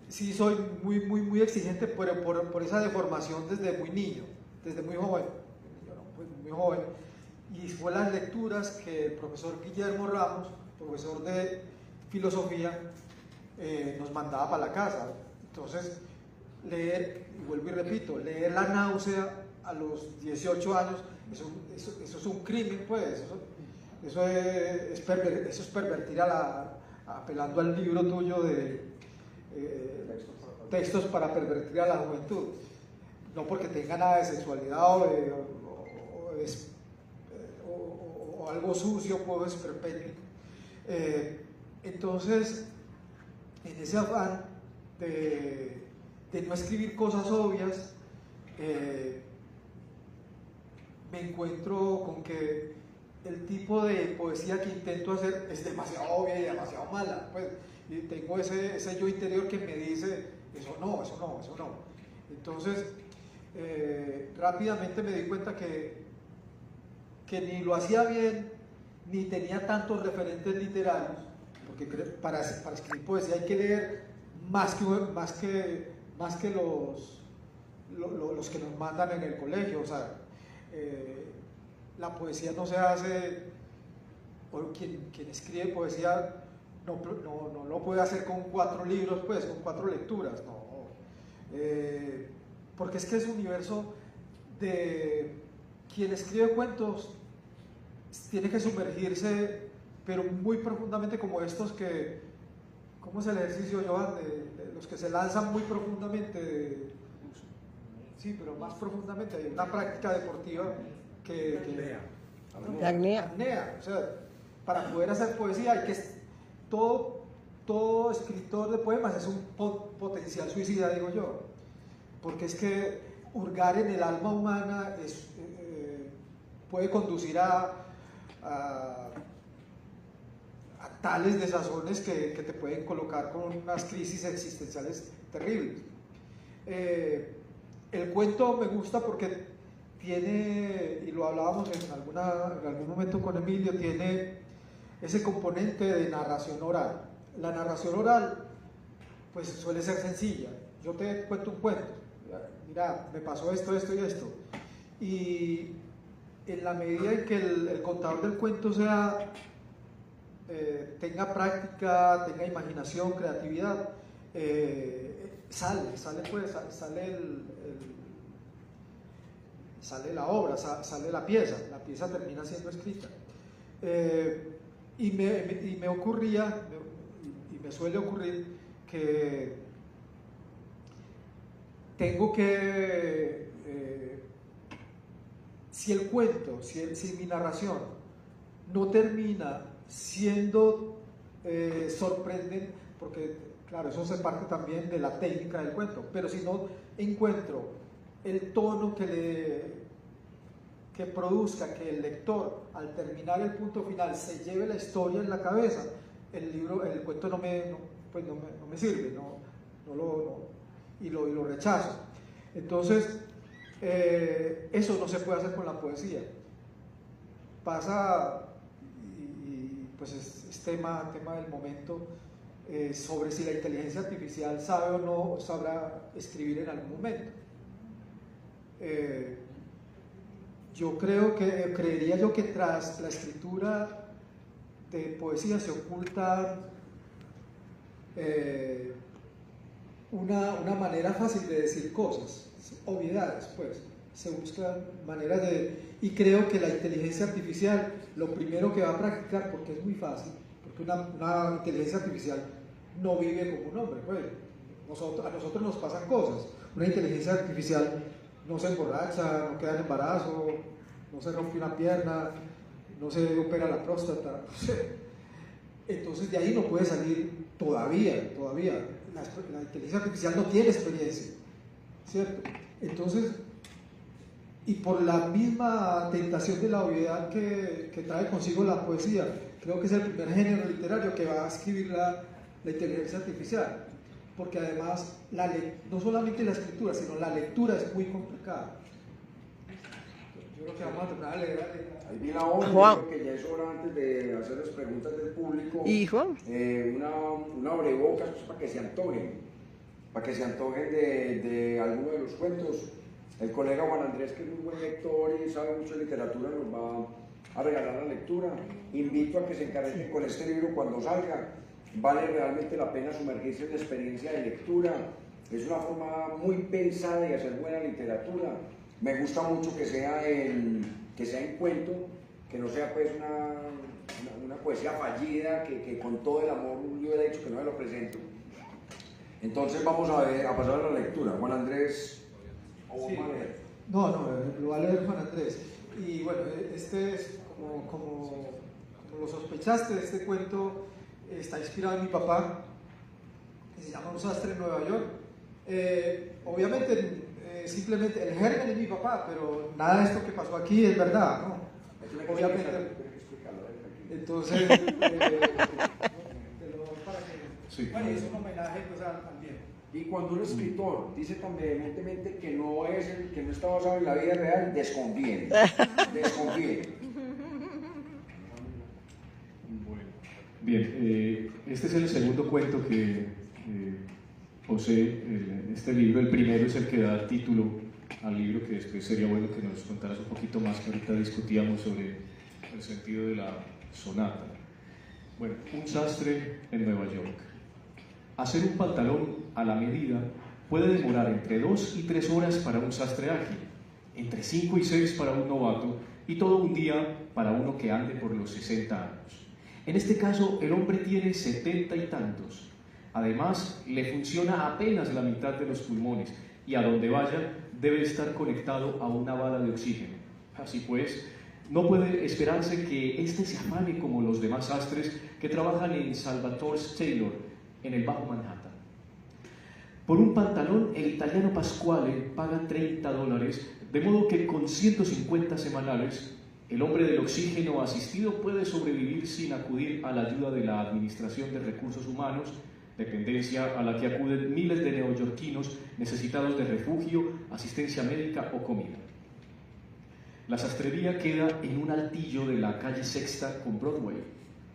S1: Sí, soy muy exigente, pero por esa deformación desde muy niño, desde muy joven. Pues muy joven, y fue las lecturas que el profesor Guillermo Ramos, profesor de filosofía, nos mandaba para la casa. Entonces, leer, y vuelvo y repito, leer La náusea a los 18 años, eso es un crimen, pues, eso es pervertir apelando al libro tuyo de textos para pervertir a la juventud. No porque tenga nada de sexualidad o algo sucio, pues esperpéntico. Entonces, en ese afán de no escribir cosas obvias, me encuentro con que el tipo de poesía que intento hacer es demasiado obvia y demasiado mala, pues, y tengo ese yo interior que me dice, eso no. Entonces, rápidamente me di cuenta que ni lo hacía bien, ni tenía tantos referentes literarios, porque para escribir poesía hay que leer más que los que nos mandan en el colegio. O sea, la poesía no se hace, o quien escribe poesía no lo puede hacer con 4 libros, pues, con 4 lecturas, no. Porque es que ese universo de quien escribe cuentos tiene que sumergirse, pero muy profundamente, como estos que, ¿cómo es el ejercicio, Joan? De los que se lanzan muy profundamente, sí, pero más profundamente. Hay una práctica deportiva que apnea. O sea, para poder hacer poesía hay que, todo escritor de poemas es un potencial suicida, digo yo, porque es que hurgar en el alma humana puede conducir a tales desazones que te pueden colocar con unas crisis existenciales terribles. El cuento me gusta porque tiene, y lo hablábamos en algún momento con Emilio, tiene ese componente de narración oral. La narración oral pues suele ser sencilla. Yo te cuento un cuento, mira, me pasó esto y esto, y en la medida en que el contador del cuento tenga práctica, tenga imaginación, creatividad, sale sale la obra, sale la pieza termina siendo escrita. Y me ocurría, y me suele ocurrir, que tengo que, si el cuento, si mi narración no termina siendo sorprendente, porque claro, eso se parte también de la técnica del cuento, pero si no encuentro el tono que produzca que el lector al terminar el punto final se lleve la historia en la cabeza, el cuento no me sirve, y lo rechazo. Entonces, eso no se puede hacer con la poesía. Pasa, y pues es tema del momento, sobre si la inteligencia artificial sabe o no sabrá escribir en algún momento. Creería yo que tras la escritura de poesía se oculta una manera fácil de decir cosas, obviedades, pues. Se buscan maneras y creo que la inteligencia artificial lo primero que va a practicar, porque es muy fácil, porque una inteligencia artificial no vive como un hombre, pues. A nosotros nos pasan cosas. Una inteligencia artificial no se emborracha, no queda en embarazo, no se rompe una pierna, no se opera la próstata. Entonces de ahí no puede salir todavía. La inteligencia artificial no tiene experiencia, ¿cierto? Entonces, y por la misma tentación de la obviedad que trae consigo la poesía, creo que es el primer género literario que va a escribir la inteligencia artificial, porque además no solamente la escritura, sino la lectura es muy complicada. Yo creo que vamos a terminar de leer.
S3: Ahí vi la hora, creo que ya es hora antes de hacer las preguntas del público.
S4: Hijo.
S3: Una abrebocas pues, para que se antojen de alguno de los cuentos. El colega Juan Andrés, que es un buen lector y sabe mucho de literatura, nos va a regalar la lectura. Invito a que se encarguen con este libro cuando salga. Vale realmente la pena sumergirse en la experiencia de lectura. Es una forma muy pensada de hacer buena literatura. Me gusta mucho que sea en cuento, que no sea pues una poesía fallida, que con todo el amor yo hubiera dicho que no me lo presento. Entonces vamos a pasar a la lectura. Juan Andrés.
S1: Sí. No, lo va a leer Juan Andrés. Y bueno, este es como lo sospechaste, este cuento está inspirado en mi papá, que se llama Un sastre en Nueva York. Obviamente, simplemente el germen es mi papá, pero nada de esto que pasó aquí es verdad, ¿no? Obviamente. Entonces,
S5: sí.
S1: Bueno, es un homenaje pues al bien.
S3: Y cuando un escritor dice tan vehementemente que no está basado en la vida real, desconfíen.
S5: Bien, este es el segundo cuento que posee este libro. El primero es el que da título al libro, que después sería bueno que nos contaras un poquito más, que ahorita discutíamos sobre el sentido de la sonata. Bueno, Un sastre en Nueva York. Hacer un pantalón a la medida puede demorar entre 2 y 3 horas para un sastre ágil, entre 5 y 6 para un novato y todo un día para uno que ande por los 60 años. En este caso, el hombre tiene 70 y tantos. Además, le funciona apenas la mitad de los pulmones y a donde vaya debe estar conectado a una bala de oxígeno. Así pues, no puede esperarse que éste se afane como los demás sastres que trabajan en Salvatore's Taylor, en el Bajo Manhattan. Por un pantalón, el italiano Pasquale paga $30, de modo que con 150 semanales, el hombre del oxígeno asistido puede sobrevivir sin acudir a la ayuda de la Administración de Recursos Humanos, dependencia a la que acuden miles de neoyorquinos necesitados de refugio, asistencia médica o comida. La sastrería queda en un altillo de la calle Sexta con Broadway,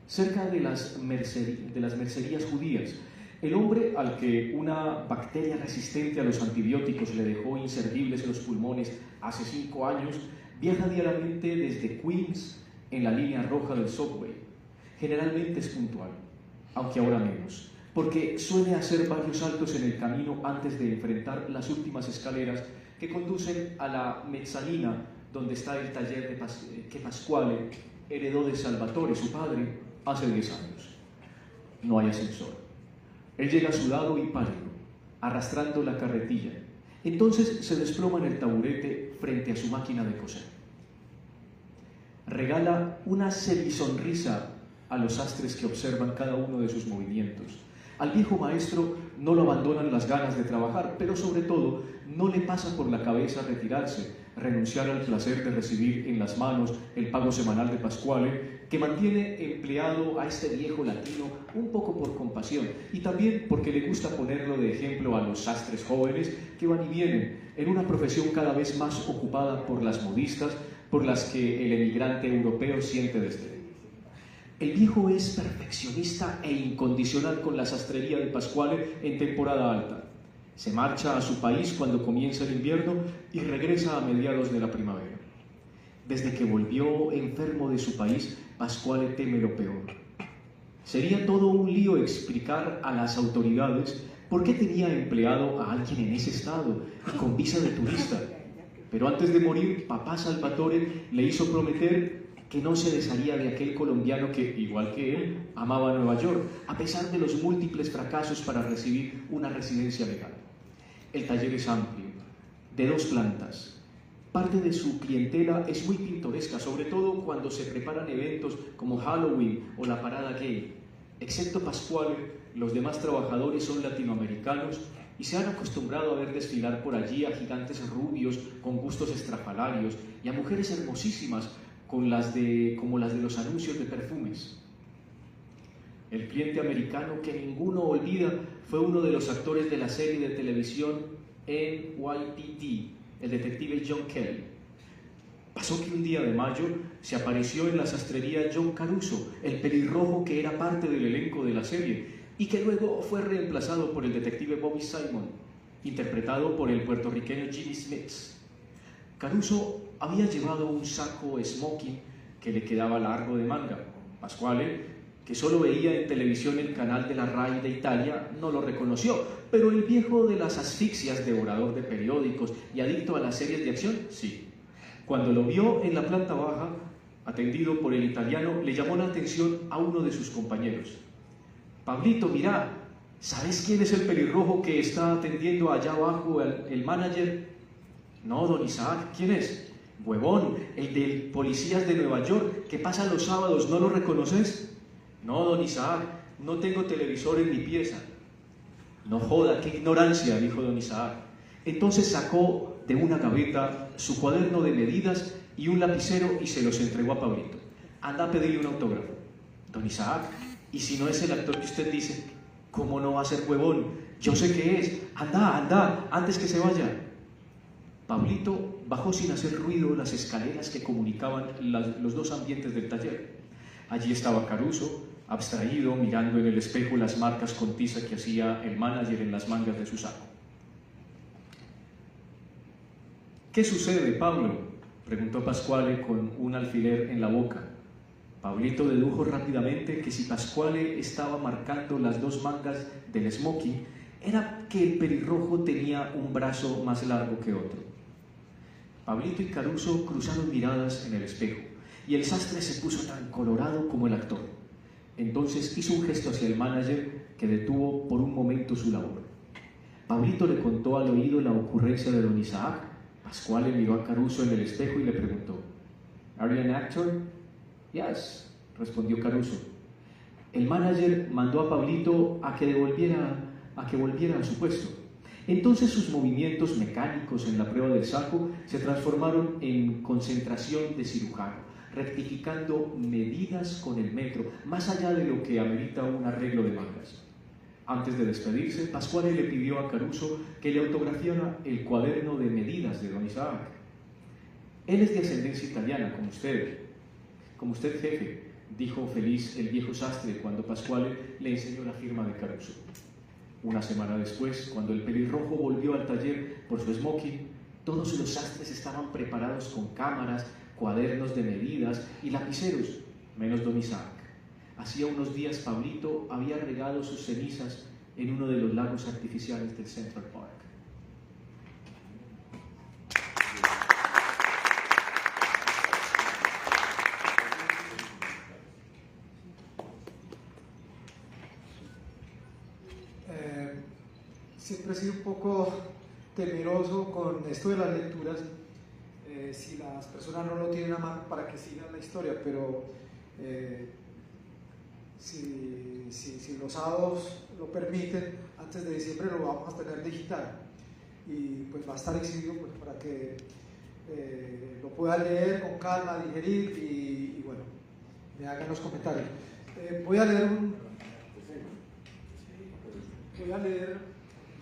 S5: cerca de las mercerías judías. El hombre al que una bacteria resistente a los antibióticos le dejó inservibles los pulmones hace 5 años, viaja diariamente desde Queens en la línea roja del subway. Generalmente es puntual, aunque ahora menos, porque suele hacer varios saltos en el camino antes de enfrentar las últimas escaleras que conducen a la mezzanina donde está el taller que Pasquale heredó de Salvatore, su padre, hace 10 años. No hay ascensor. Él llega sudado y pálido, arrastrando la carretilla. Entonces se desploma en el taburete frente a su máquina de coser. Regala una semisonrisa a los sastres que observan cada uno de sus movimientos. Al viejo maestro no lo abandonan las ganas de trabajar, pero sobre todo no le pasa por la cabeza retirarse, renunciar al placer de recibir en las manos el pago semanal de Pasquale, que mantiene empleado a este viejo latino un poco por compasión y también porque le gusta ponerlo de ejemplo a los sastres jóvenes que van y vienen en una profesión cada vez más ocupada por las modistas, por las que el emigrante europeo siente desdén. El viejo es perfeccionista e incondicional con la sastrería de Pasquale en temporada alta. Se marcha a su país cuando comienza el invierno y regresa a mediados de la primavera. Desde que volvió enfermo de su país, Pasquale teme lo peor. Sería todo un lío explicar a las autoridades por qué tenía empleado a alguien en ese estado y con visa de turista. Pero antes de morir, papá Salvatore le hizo prometer que no se desharía de aquel colombiano que, igual que él, amaba Nueva York, a pesar de los múltiples fracasos para recibir una residencia legal. El taller es amplio, de 2 plantas. Parte de su clientela es muy pintoresca, sobre todo cuando se preparan eventos como Halloween o la parada gay. Excepto Pasquale, los demás trabajadores son latinoamericanos y se han acostumbrado a ver desfilar por allí a gigantes rubios con gustos estrafalarios y a mujeres hermosísimas como las de los anuncios de perfumes. El cliente americano que ninguno olvida fue uno de los actores de la serie de televisión NYPD, el detective John Kelly. Pasó que un día de mayo se apareció en la sastrería John Caruso, el pelirrojo que era parte del elenco de la serie y que luego fue reemplazado por el detective Bobby Simon, interpretado por el puertorriqueño Jimmy Smith. Caruso había llevado un saco smoking que le quedaba largo de manga. Pasquale, que solo veía en televisión el canal de la RAI de Italia, no lo reconoció, pero el viejo de las asfixias, devorador de periódicos y adicto a las series de acción, sí. Cuando lo vio en la planta baja, atendido por el italiano, le llamó la atención a uno de sus compañeros. «Pablito, mira, ¿sabes quién es el pelirrojo que está atendiendo allá abajo el manager?» «No, don Isaac, ¿quién es?» «Huevón, el de policías de Nueva York, que pasa los sábados, ¿no lo reconoces?» «No, don Isaac, no tengo televisor en mi pieza». «No joda, qué ignorancia», dijo don Isaac. Entonces sacó de una gaveta su cuaderno de medidas y un lapicero y se los entregó a Pablito. «Anda a pedirle un autógrafo». «Don Isaac, ¿y si no es el actor que usted dice?» «¿Cómo no va a ser, huevón? Yo sé que es. Anda, antes que se vaya». Pablito bajó sin hacer ruido las escaleras que comunicaban los 2 ambientes del taller. Allí estaba Caruso, abstraído, mirando en el espejo las marcas con tiza que hacía el manager en las mangas de su saco. «¿Qué sucede, Pablo?», preguntó Pasquale con un alfiler en la boca. Pablito dedujo rápidamente que si Pasquale estaba marcando las 2 mangas del smoking, era que el pelirrojo tenía un brazo más largo que otro. Pablito y Caruso cruzaron miradas en el espejo y el sastre se puso tan colorado como el actor. Entonces hizo un gesto hacia el manager que detuvo por un momento su labor. Pablito le contó al oído la ocurrencia de don Isaac. Pasquale miró a Caruso en el espejo y le preguntó: «¿Are you an actor?» «Yes», respondió Caruso. El manager mandó a Pablito a que volviera a su puesto. Entonces sus movimientos mecánicos en la prueba del saco se transformaron en concentración de cirujano, rectificando medidas con el metro, más allá de lo que amerita un arreglo de mangas. Antes de despedirse, Pasquale le pidió a Caruso que le autografiara el cuaderno de medidas de don Isaac. «Él es de ascendencia italiana, como usted, jefe», dijo feliz el viejo sastre cuando Pasquale le enseñó la firma de Caruso. Una semana después, cuando el pelirrojo volvió al taller por su smoking, todos los sastres estaban preparados con cámaras, cuadernos de medidas y lapiceros, menos don Isaac. Hacía unos días Pablito había regado sus cenizas en uno de los lagos artificiales del Central Park.
S1: siempre he sido un poco temeroso con esto de las lecturas, si las personas no lo tienen a mano para que sigan la historia, pero si los sábados lo permiten, antes de diciembre lo vamos a tener digital y pues va a estar exhibido pues, para que lo puedan leer con calma, digerir y bueno, me hagan los comentarios. Voy a leer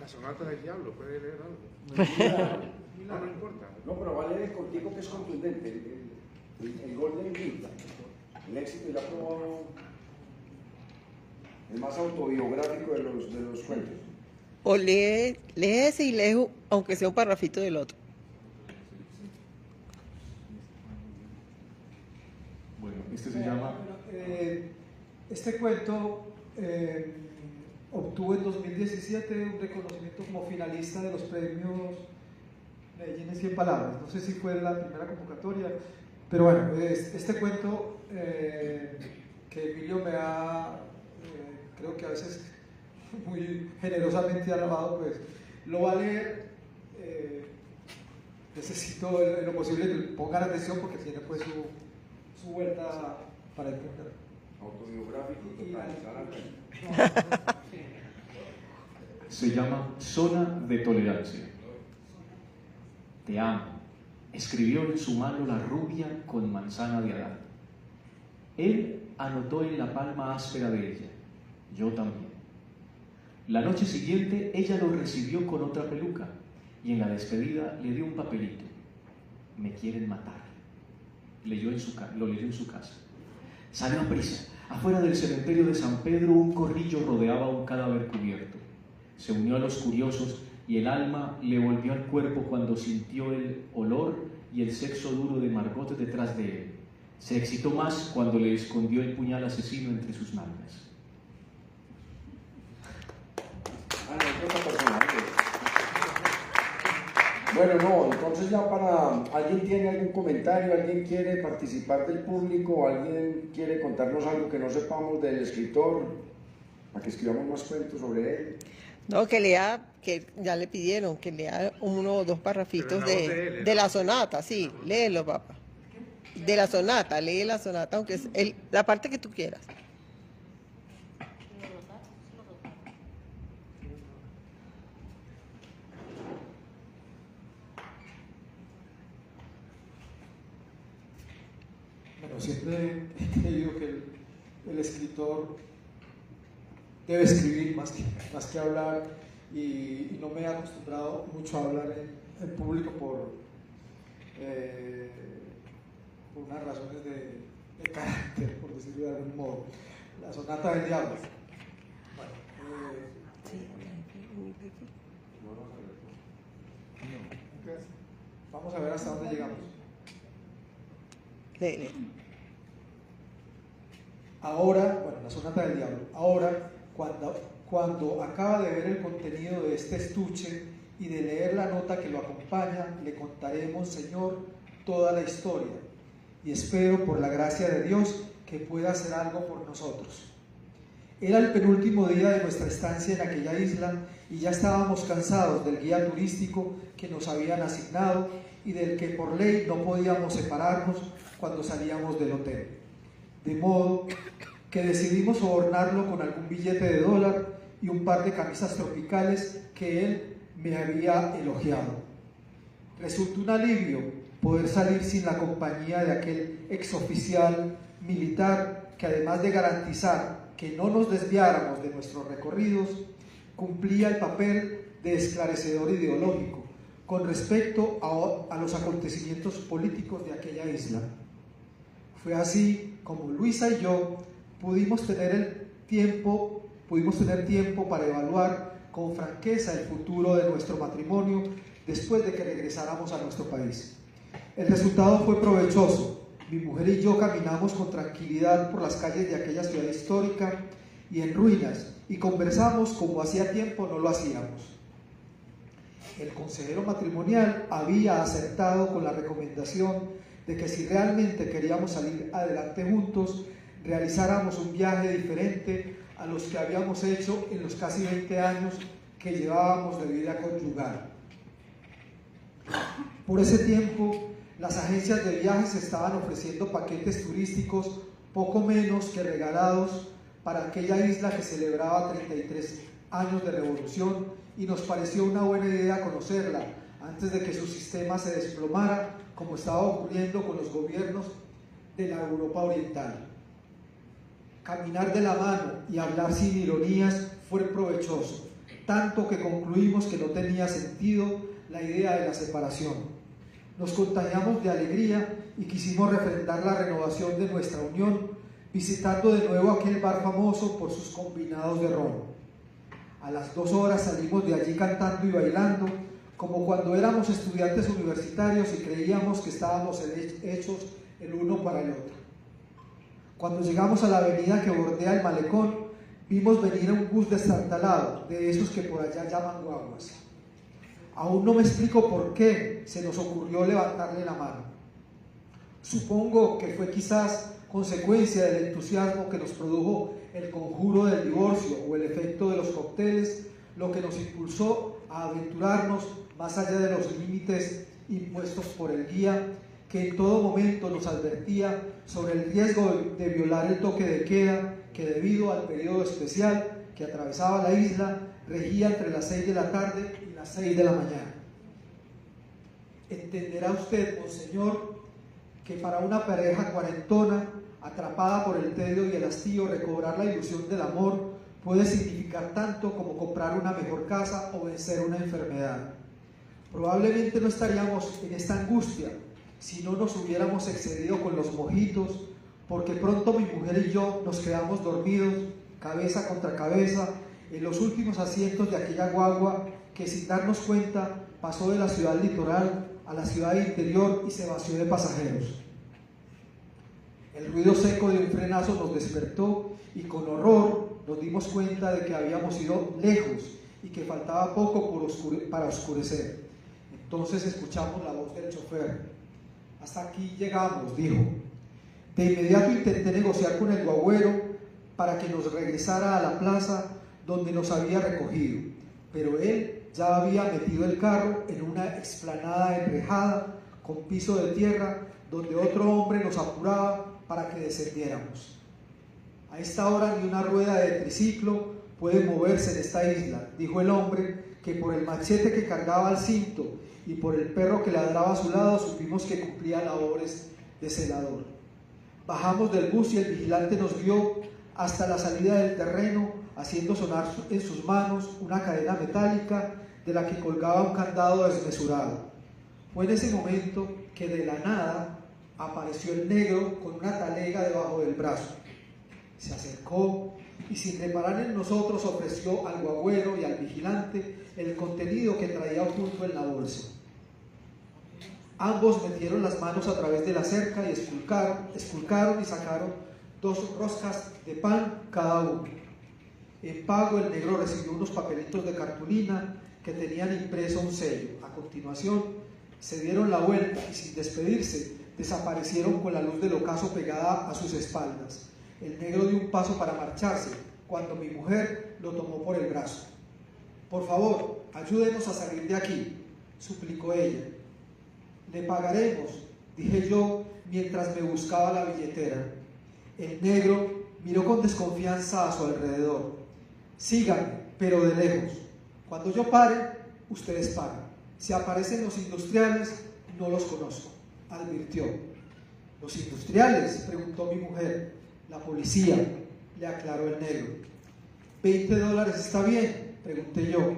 S4: La sonata del diablo, puede leer algo. No importa.
S3: No, pero va a leer contigo que es contundente, el Golden Gate, el éxito y la prueba, el más autobiográfico de los cuentos.
S6: O lee ese y lee, aunque sea un parrafito del otro.
S5: Bueno, este se llama...
S1: Este cuento obtuvo en 2017 un reconocimiento como finalista de los premios Medellín en 100 palabras. No sé si fue la primera convocatoria, pero bueno, este cuento que Emilio me ha, creo que a veces muy generosamente alabado, pues lo va a leer. Necesito en lo posible que pongan atención porque tiene pues su vuelta para entender.
S3: Autobiográfico total.
S5: Se llama Zona de Tolerancia. Te amo, escribió en su mano la rubia con manzana de Adán. Él anotó en la palma áspera de ella, yo también. La noche siguiente ella lo recibió con otra peluca y en la despedida le dio un papelito. Me quieren matar. Lo leyó en su casa. Salió a prisa. Afuera del cementerio de San Pedro un corrillo rodeaba un cadáver cubierto. Se unió a los curiosos y el alma le volvió al cuerpo cuando sintió el olor y el sexo duro de Margot detrás de él. Se excitó más cuando le escondió el puñal asesino entre sus nalgas.
S3: Bueno, no, entonces ya para... ¿Alguien tiene algún comentario? ¿Alguien quiere participar del público? ¿Alguien quiere contarnos algo que no sepamos del escritor? Para que escribamos más cuentos sobre él.
S6: No, que lea, que ya le pidieron, que lea 1 o 2 parrafitos de la sonata, sí, léelo, papá. De la sonata, lee la sonata, aunque es la parte que tú quieras.
S1: Bueno, siempre he creído que el escritor debe escribir más que hablar y no me he acostumbrado mucho a hablar en público por unas razones de carácter, por decirlo de algún modo. La sonata del diablo. Bueno, vamos a ver hasta dónde llegamos. Ahora, bueno, la sonata del diablo. Ahora, cuando acaba de ver el contenido de este estuche y de leer la nota que lo acompaña, le contaremos, Señor, toda la historia. Y espero, por la gracia de Dios, que pueda hacer algo por nosotros. Era el penúltimo día de nuestra estancia en aquella isla y ya estábamos cansados del guía turístico que nos habían asignado y del que por ley no podíamos separarnos cuando salíamos del hotel. De modo que decidimos sobornarlo con algún billete de $1 y un par de camisas tropicales que él me había elogiado. Resultó un alivio poder salir sin la compañía de aquel exoficial militar que, además de garantizar que no nos desviáramos de nuestros recorridos, cumplía el papel de esclarecedor ideológico con respecto a los acontecimientos políticos de aquella isla. Fue así como Luisa y yo pudimos tener tiempo para evaluar con franqueza el futuro de nuestro matrimonio después de que regresáramos a nuestro país. El resultado fue provechoso. Mi mujer y yo caminamos con tranquilidad por las calles de aquella ciudad histórica y en ruinas y conversamos como hacía tiempo no lo hacíamos. El consejero matrimonial había acertado con la recomendación de que si realmente queríamos salir adelante juntos, realizáramos un viaje diferente a los que habíamos hecho en los casi 20 años que llevábamos de vida conyugal. Por ese tiempo, las agencias de viajes estaban ofreciendo paquetes turísticos poco menos que regalados para aquella isla que celebraba 33 años de revolución, y nos pareció una buena idea conocerla antes de que su sistema se desplomara, como estaba ocurriendo con los gobiernos de la Europa Oriental. Caminar de la mano y hablar sin ironías fue provechoso, tanto que concluimos que no tenía sentido la idea de la separación. Nos contagiamos de alegría y quisimos refrendar la renovación de nuestra unión, visitando de nuevo aquel bar famoso por sus combinados de ron. A las 2 horas salimos de allí cantando y bailando, como cuando éramos estudiantes universitarios y creíamos que estábamos hechos el uno para el otro. Cuando llegamos a la avenida que bordea el malecón, vimos venir un bus destartalado, de esos que por allá llaman guaguas. Aún no me explico por qué se nos ocurrió levantarle la mano. Supongo que fue quizás consecuencia del entusiasmo que nos produjo el conjuro del divorcio o el efecto de los cócteles, lo que nos impulsó a aventurarnos más allá de los límites impuestos por el guía, que en todo momento nos advertía sobre el riesgo de violar el toque de queda que, debido al periodo especial que atravesaba la isla, regía entre las 6 de la tarde y las 6 de la mañana. Entenderá usted, monseñor, que para una pareja cuarentona, atrapada por el tedio y el hastío, recobrar la ilusión del amor puede significar tanto como comprar una mejor casa o vencer una enfermedad. Probablemente no estaríamos en esta angustia si no nos hubiéramos excedido con los mojitos, porque pronto mi mujer y yo nos quedamos dormidos, cabeza contra cabeza, en los últimos asientos de aquella guagua que, sin darnos cuenta, pasó de la ciudad litoral a la ciudad interior y se vació de pasajeros. El ruido seco de un frenazo nos despertó y con horror nos dimos cuenta de que habíamos ido lejos y que faltaba poco para oscurecer. Entonces escuchamos la voz del chofer. «Hasta aquí llegamos», dijo. De inmediato intenté negociar con el guagüero para que nos regresara a la plaza donde nos había recogido, pero él ya había metido el carro en una explanada enrejada con piso de tierra, donde otro hombre nos apuraba para que descendiéramos. «A esta hora ni una rueda de triciclo puede moverse en esta isla», dijo el hombre, que por el machete que cargaba al cinto y por el perro que ladraba a su lado supimos que cumplía labores de celador. Bajamos del bus y el vigilante nos guió hasta la salida del terreno, haciendo sonar en sus manos una cadena metálica de la que colgaba un candado desmesurado. Fue en ese momento que de la nada apareció el negro con una talega debajo del brazo. Se acercó y, sin reparar en nosotros, ofreció al guagüero y al vigilante el contenido que traía oculto en la bolsa. Ambos metieron las manos a través de la cerca y esculcaron y sacaron 2 roscas de pan cada uno. En pago, el negro recibió unos papelitos de cartulina que tenían impreso un sello. A continuación, se dieron la vuelta y, sin despedirse, desaparecieron con la luz del ocaso pegada a sus espaldas. El negro dio un paso para marcharse, cuando mi mujer lo tomó por el brazo. «Por favor, ayúdenos a salir de aquí», suplicó ella. «Le pagaremos», dije yo mientras me buscaba la billetera. El negro miró con desconfianza a su alrededor. «Síganme, pero de lejos. Cuando yo pare, ustedes pagan. Si aparecen los industriales, no los conozco», advirtió. «¿Los industriales?», preguntó mi mujer. «La policía», le aclaró el negro. «$20 está bien», pregunté yo.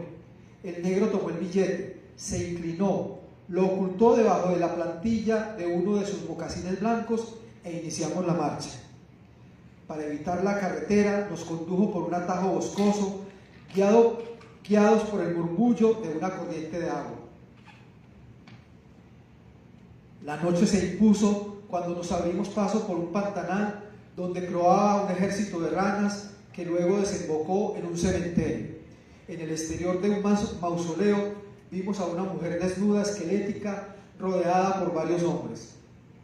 S1: El negro tomó el billete, se inclinó, lo ocultó debajo de la plantilla de uno de sus mocasines blancos e iniciamos la marcha. Para evitar la carretera, nos condujo por un atajo boscoso, guiados por el murmullo de una corriente de agua. La noche se impuso cuando nos abrimos paso por un pantanal donde croaba un ejército de ranas que luego desembocó en un cementerio. En el exterior de un mausoleo vimos a una mujer desnuda, esquelética, rodeada por varios hombres.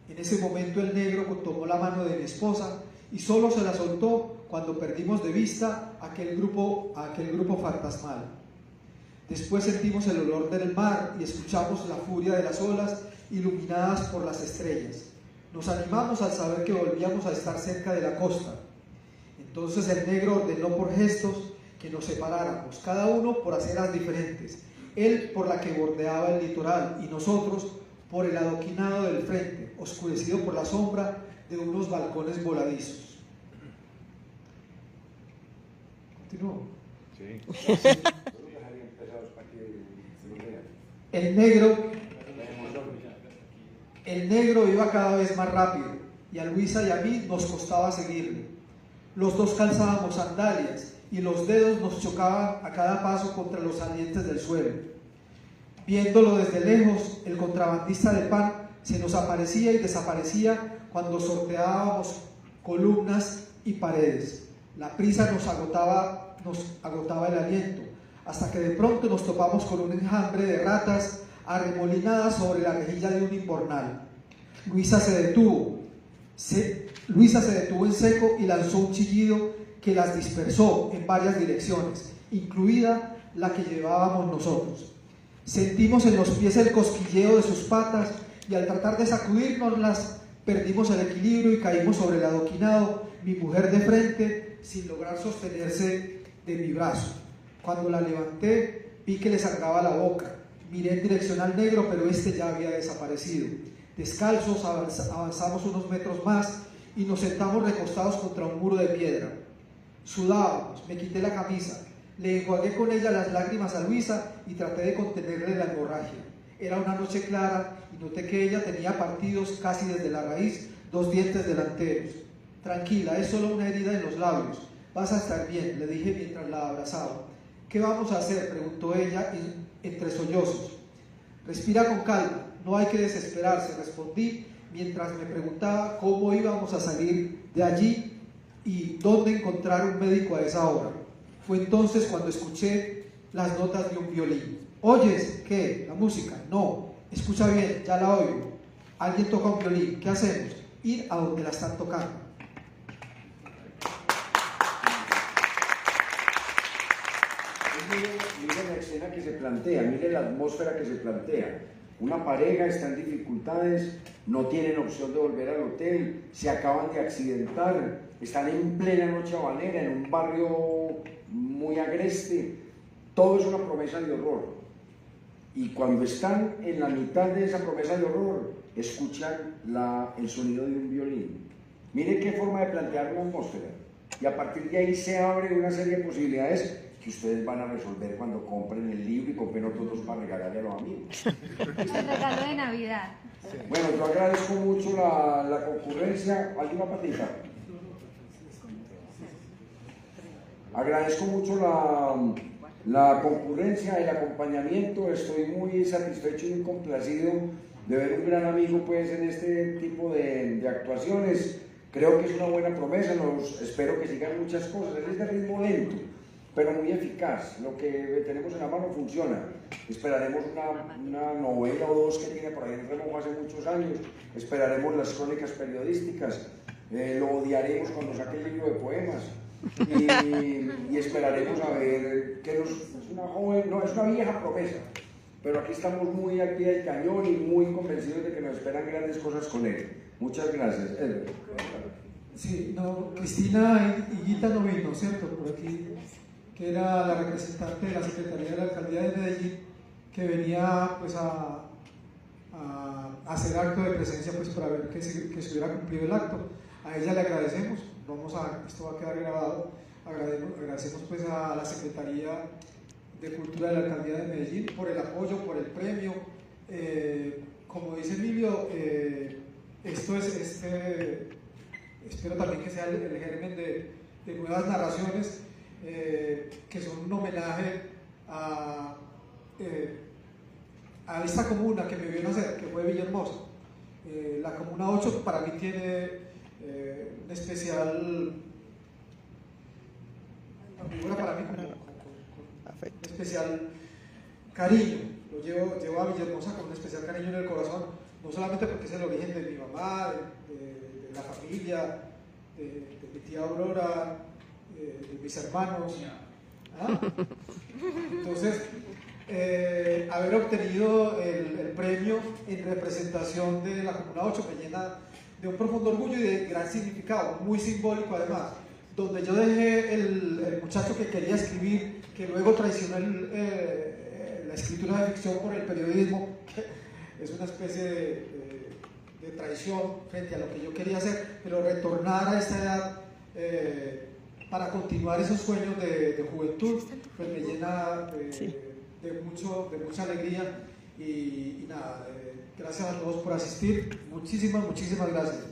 S1: En ese momento el negro tomó la mano de mi esposa y solo se la soltó cuando perdimos de vista aquel grupo fantasmal. Después sentimos el olor del mar y escuchamos la furia de las olas iluminadas por las estrellas. Nos animamos al saber que volvíamos a estar cerca de la costa. Entonces el negro ordenó por gestos que nos separáramos, cada uno por aceras diferentes. Él por la que bordeaba el litoral y nosotros por el adoquinado del frente, oscurecido por la sombra de unos balcones voladizos. ¿Continúo?
S5: Sí.
S1: El negro iba cada vez más rápido y a Luisa y a mí nos costaba seguirle. Los dos calzábamos sandalias y los dedos nos chocaban a cada paso contra los salientes del suelo. Viéndolo desde lejos, el contrabandista de pan se nos aparecía y desaparecía cuando sorteábamos columnas y paredes. La prisa nos agotaba el aliento, hasta que de pronto nos topamos con un enjambre de ratas arremolinadas sobre la rejilla de un imbornal. Luisa se detuvo en seco y lanzó un chillido que las dispersó en varias direcciones, incluida la que llevábamos nosotros. Sentimos en los pies el cosquilleo de sus patas y al tratar de sacudirnoslas perdimos el equilibrio y caímos sobre el adoquinado, mi mujer de frente, sin lograr sostenerse de mi brazo. Cuando la levanté, vi que le sangraba la boca. Miré en dirección al negro, pero este ya había desaparecido. Descalzos avanzamos unos metros más y nos sentamos recostados contra un muro de piedra. Sudábamos, me quité la camisa, le enjuagué con ella las lágrimas a Luisa y traté de contenerle la hemorragia. Era una noche clara y noté que ella tenía partidos casi desde la raíz 2 dientes delanteros. Tranquila, es solo una herida en los labios. Vas a estar bien, le dije mientras la abrazaba. ¿Qué vamos a hacer?, preguntó ella entre sollozos. Respira con calma, no hay que desesperarse, respondí mientras me preguntaba cómo íbamos a salir de allí y dónde encontrar un médico a esa hora. Fue entonces cuando escuché las notas de un violín. ¿Oyes? ¿Qué? ¿La música? No. Escucha bien, ya la oigo. Alguien toca un violín. ¿Qué hacemos? Ir a donde la están tocando.
S3: Mire la escena que se plantea, mire la atmósfera que se plantea. Una pareja está en dificultades, no tienen opción de volver al hotel, se acaban de accidentar, están en plena noche habanera, en un barrio muy agreste. Todo es una promesa de horror. Y cuando están en la mitad de esa promesa de horror, escuchan el sonido de un violín. Mire qué forma de plantear una atmósfera. Y a partir de ahí se abre una serie de posibilidades que ustedes van a resolver cuando compren el libro y compren otros 2 para regalarle a los amigos.
S7: El regalo de Navidad.
S3: Bueno, yo agradezco mucho la concurrencia. ¿Alguien va a participar? Agradezco mucho la concurrencia, el acompañamiento. Estoy muy satisfecho y muy complacido de ver un gran amigo pues, en este tipo de actuaciones. Creo que es una buena promesa. Espero que sigan muchas cosas. Él es de ritmo lento, pero muy eficaz. Lo que tenemos en la mano funciona. Esperaremos una novela o 2 que tiene por ahí en remojo hace muchos años. Esperaremos las crónicas periodísticas. Lo odiaremos cuando saque el libro de poemas. Y esperaremos a ver que es una vieja promesa. Pero aquí estamos muy al pie del cañón y muy convencidos de que nos esperan grandes cosas con él. Muchas gracias.
S1: Sí, no, Cristina Higuita no vino, ¿cierto? Por aquí, que era la representante de la Secretaría de la Alcaldía de Medellín, que venía pues a hacer acto de presencia pues para ver que se hubiera cumplido el acto. A ella le agradecemos, esto va a quedar grabado, agradecemos pues a la Secretaría de Cultura de la Alcaldía de Medellín por el apoyo, por el premio. Como dice Emilio, esto es espero también que sea el germen de nuevas narraciones que son un homenaje a esta comuna que me vio nacer, que fue Villahermosa. La Comuna 8 para mí tiene un especial, un especial cariño. Lo llevo a Villahermosa con un especial cariño en el corazón, no solamente porque es el origen de mi mamá, de la familia, de mi tía Aurora, de mis hermanos. ¿Ah? Entonces, haber obtenido el premio en representación de la Comuna 8 me llena de un profundo orgullo y de gran significado, muy simbólico además, donde yo dejé el muchacho que quería escribir, que luego traicionó la escritura de ficción por el periodismo, que es una especie de traición frente a lo que yo quería hacer, pero retornar a esta edad para continuar esos sueños de juventud, pues me llena de mucha alegría y nada, gracias a todos por asistir, muchísimas gracias.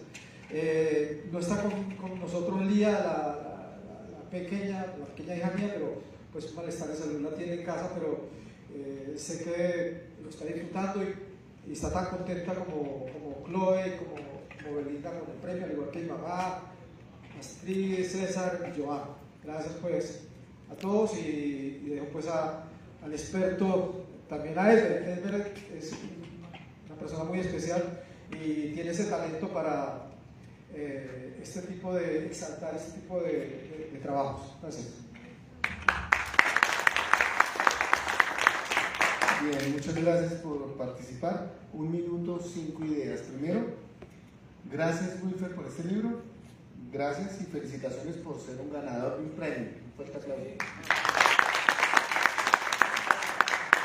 S1: No está con nosotros Lía, la pequeña hija mía, pero pues un malestar de salud la tiene en casa, pero sé que lo está disfrutando y está tan contenta como Chloe, como Belinda con el premio, al igual que mi mamá, Astrid, César y Joan. Gracias pues a todos y dejo pues al experto, también a Edmer. Edmer es una persona muy especial y tiene ese talento para exaltar este tipo de trabajos. Gracias.
S2: Bien, muchas gracias por participar. 1 minuto, 5 ideas. Primero, gracias Wilfer por este libro. Gracias y felicitaciones por ser un ganador de un premio. Un fuerte aplauso.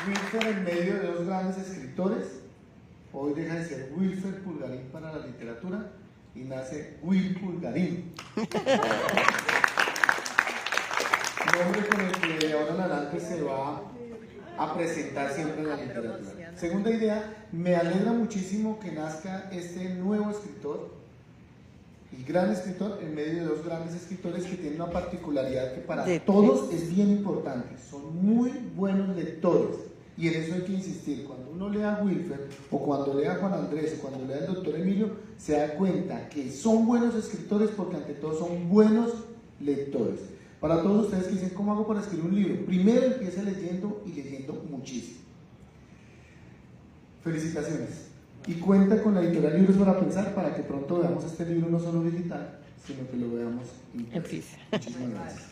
S2: Wilfer en medio de 2 grandes escritores, hoy deja de ser Wilfer Pulgarín para la literatura y nace Will Pulgarín. Nombre con el que de ahora en adelante se va a presentar siempre en la literatura. Segunda idea, me alegra muchísimo que nazca este nuevo escritor y gran escritor en medio de 2 grandes escritores que tienen una particularidad que para todos es bien importante, son muy buenos lectores y en eso hay que insistir. Cuando uno lea a Wilfer o cuando lea a Juan Andrés o cuando lea al doctor Emilio se da cuenta que son buenos escritores porque ante todo son buenos lectores. Para todos ustedes que dicen, ¿cómo hago para escribir un libro? Primero empieza leyendo y leyendo muchísimo. Felicitaciones. Y cuenta con la editorial Libros para Pensar para que pronto veamos este libro no solo digital, sino que lo veamos impreso. Muchísimas gracias.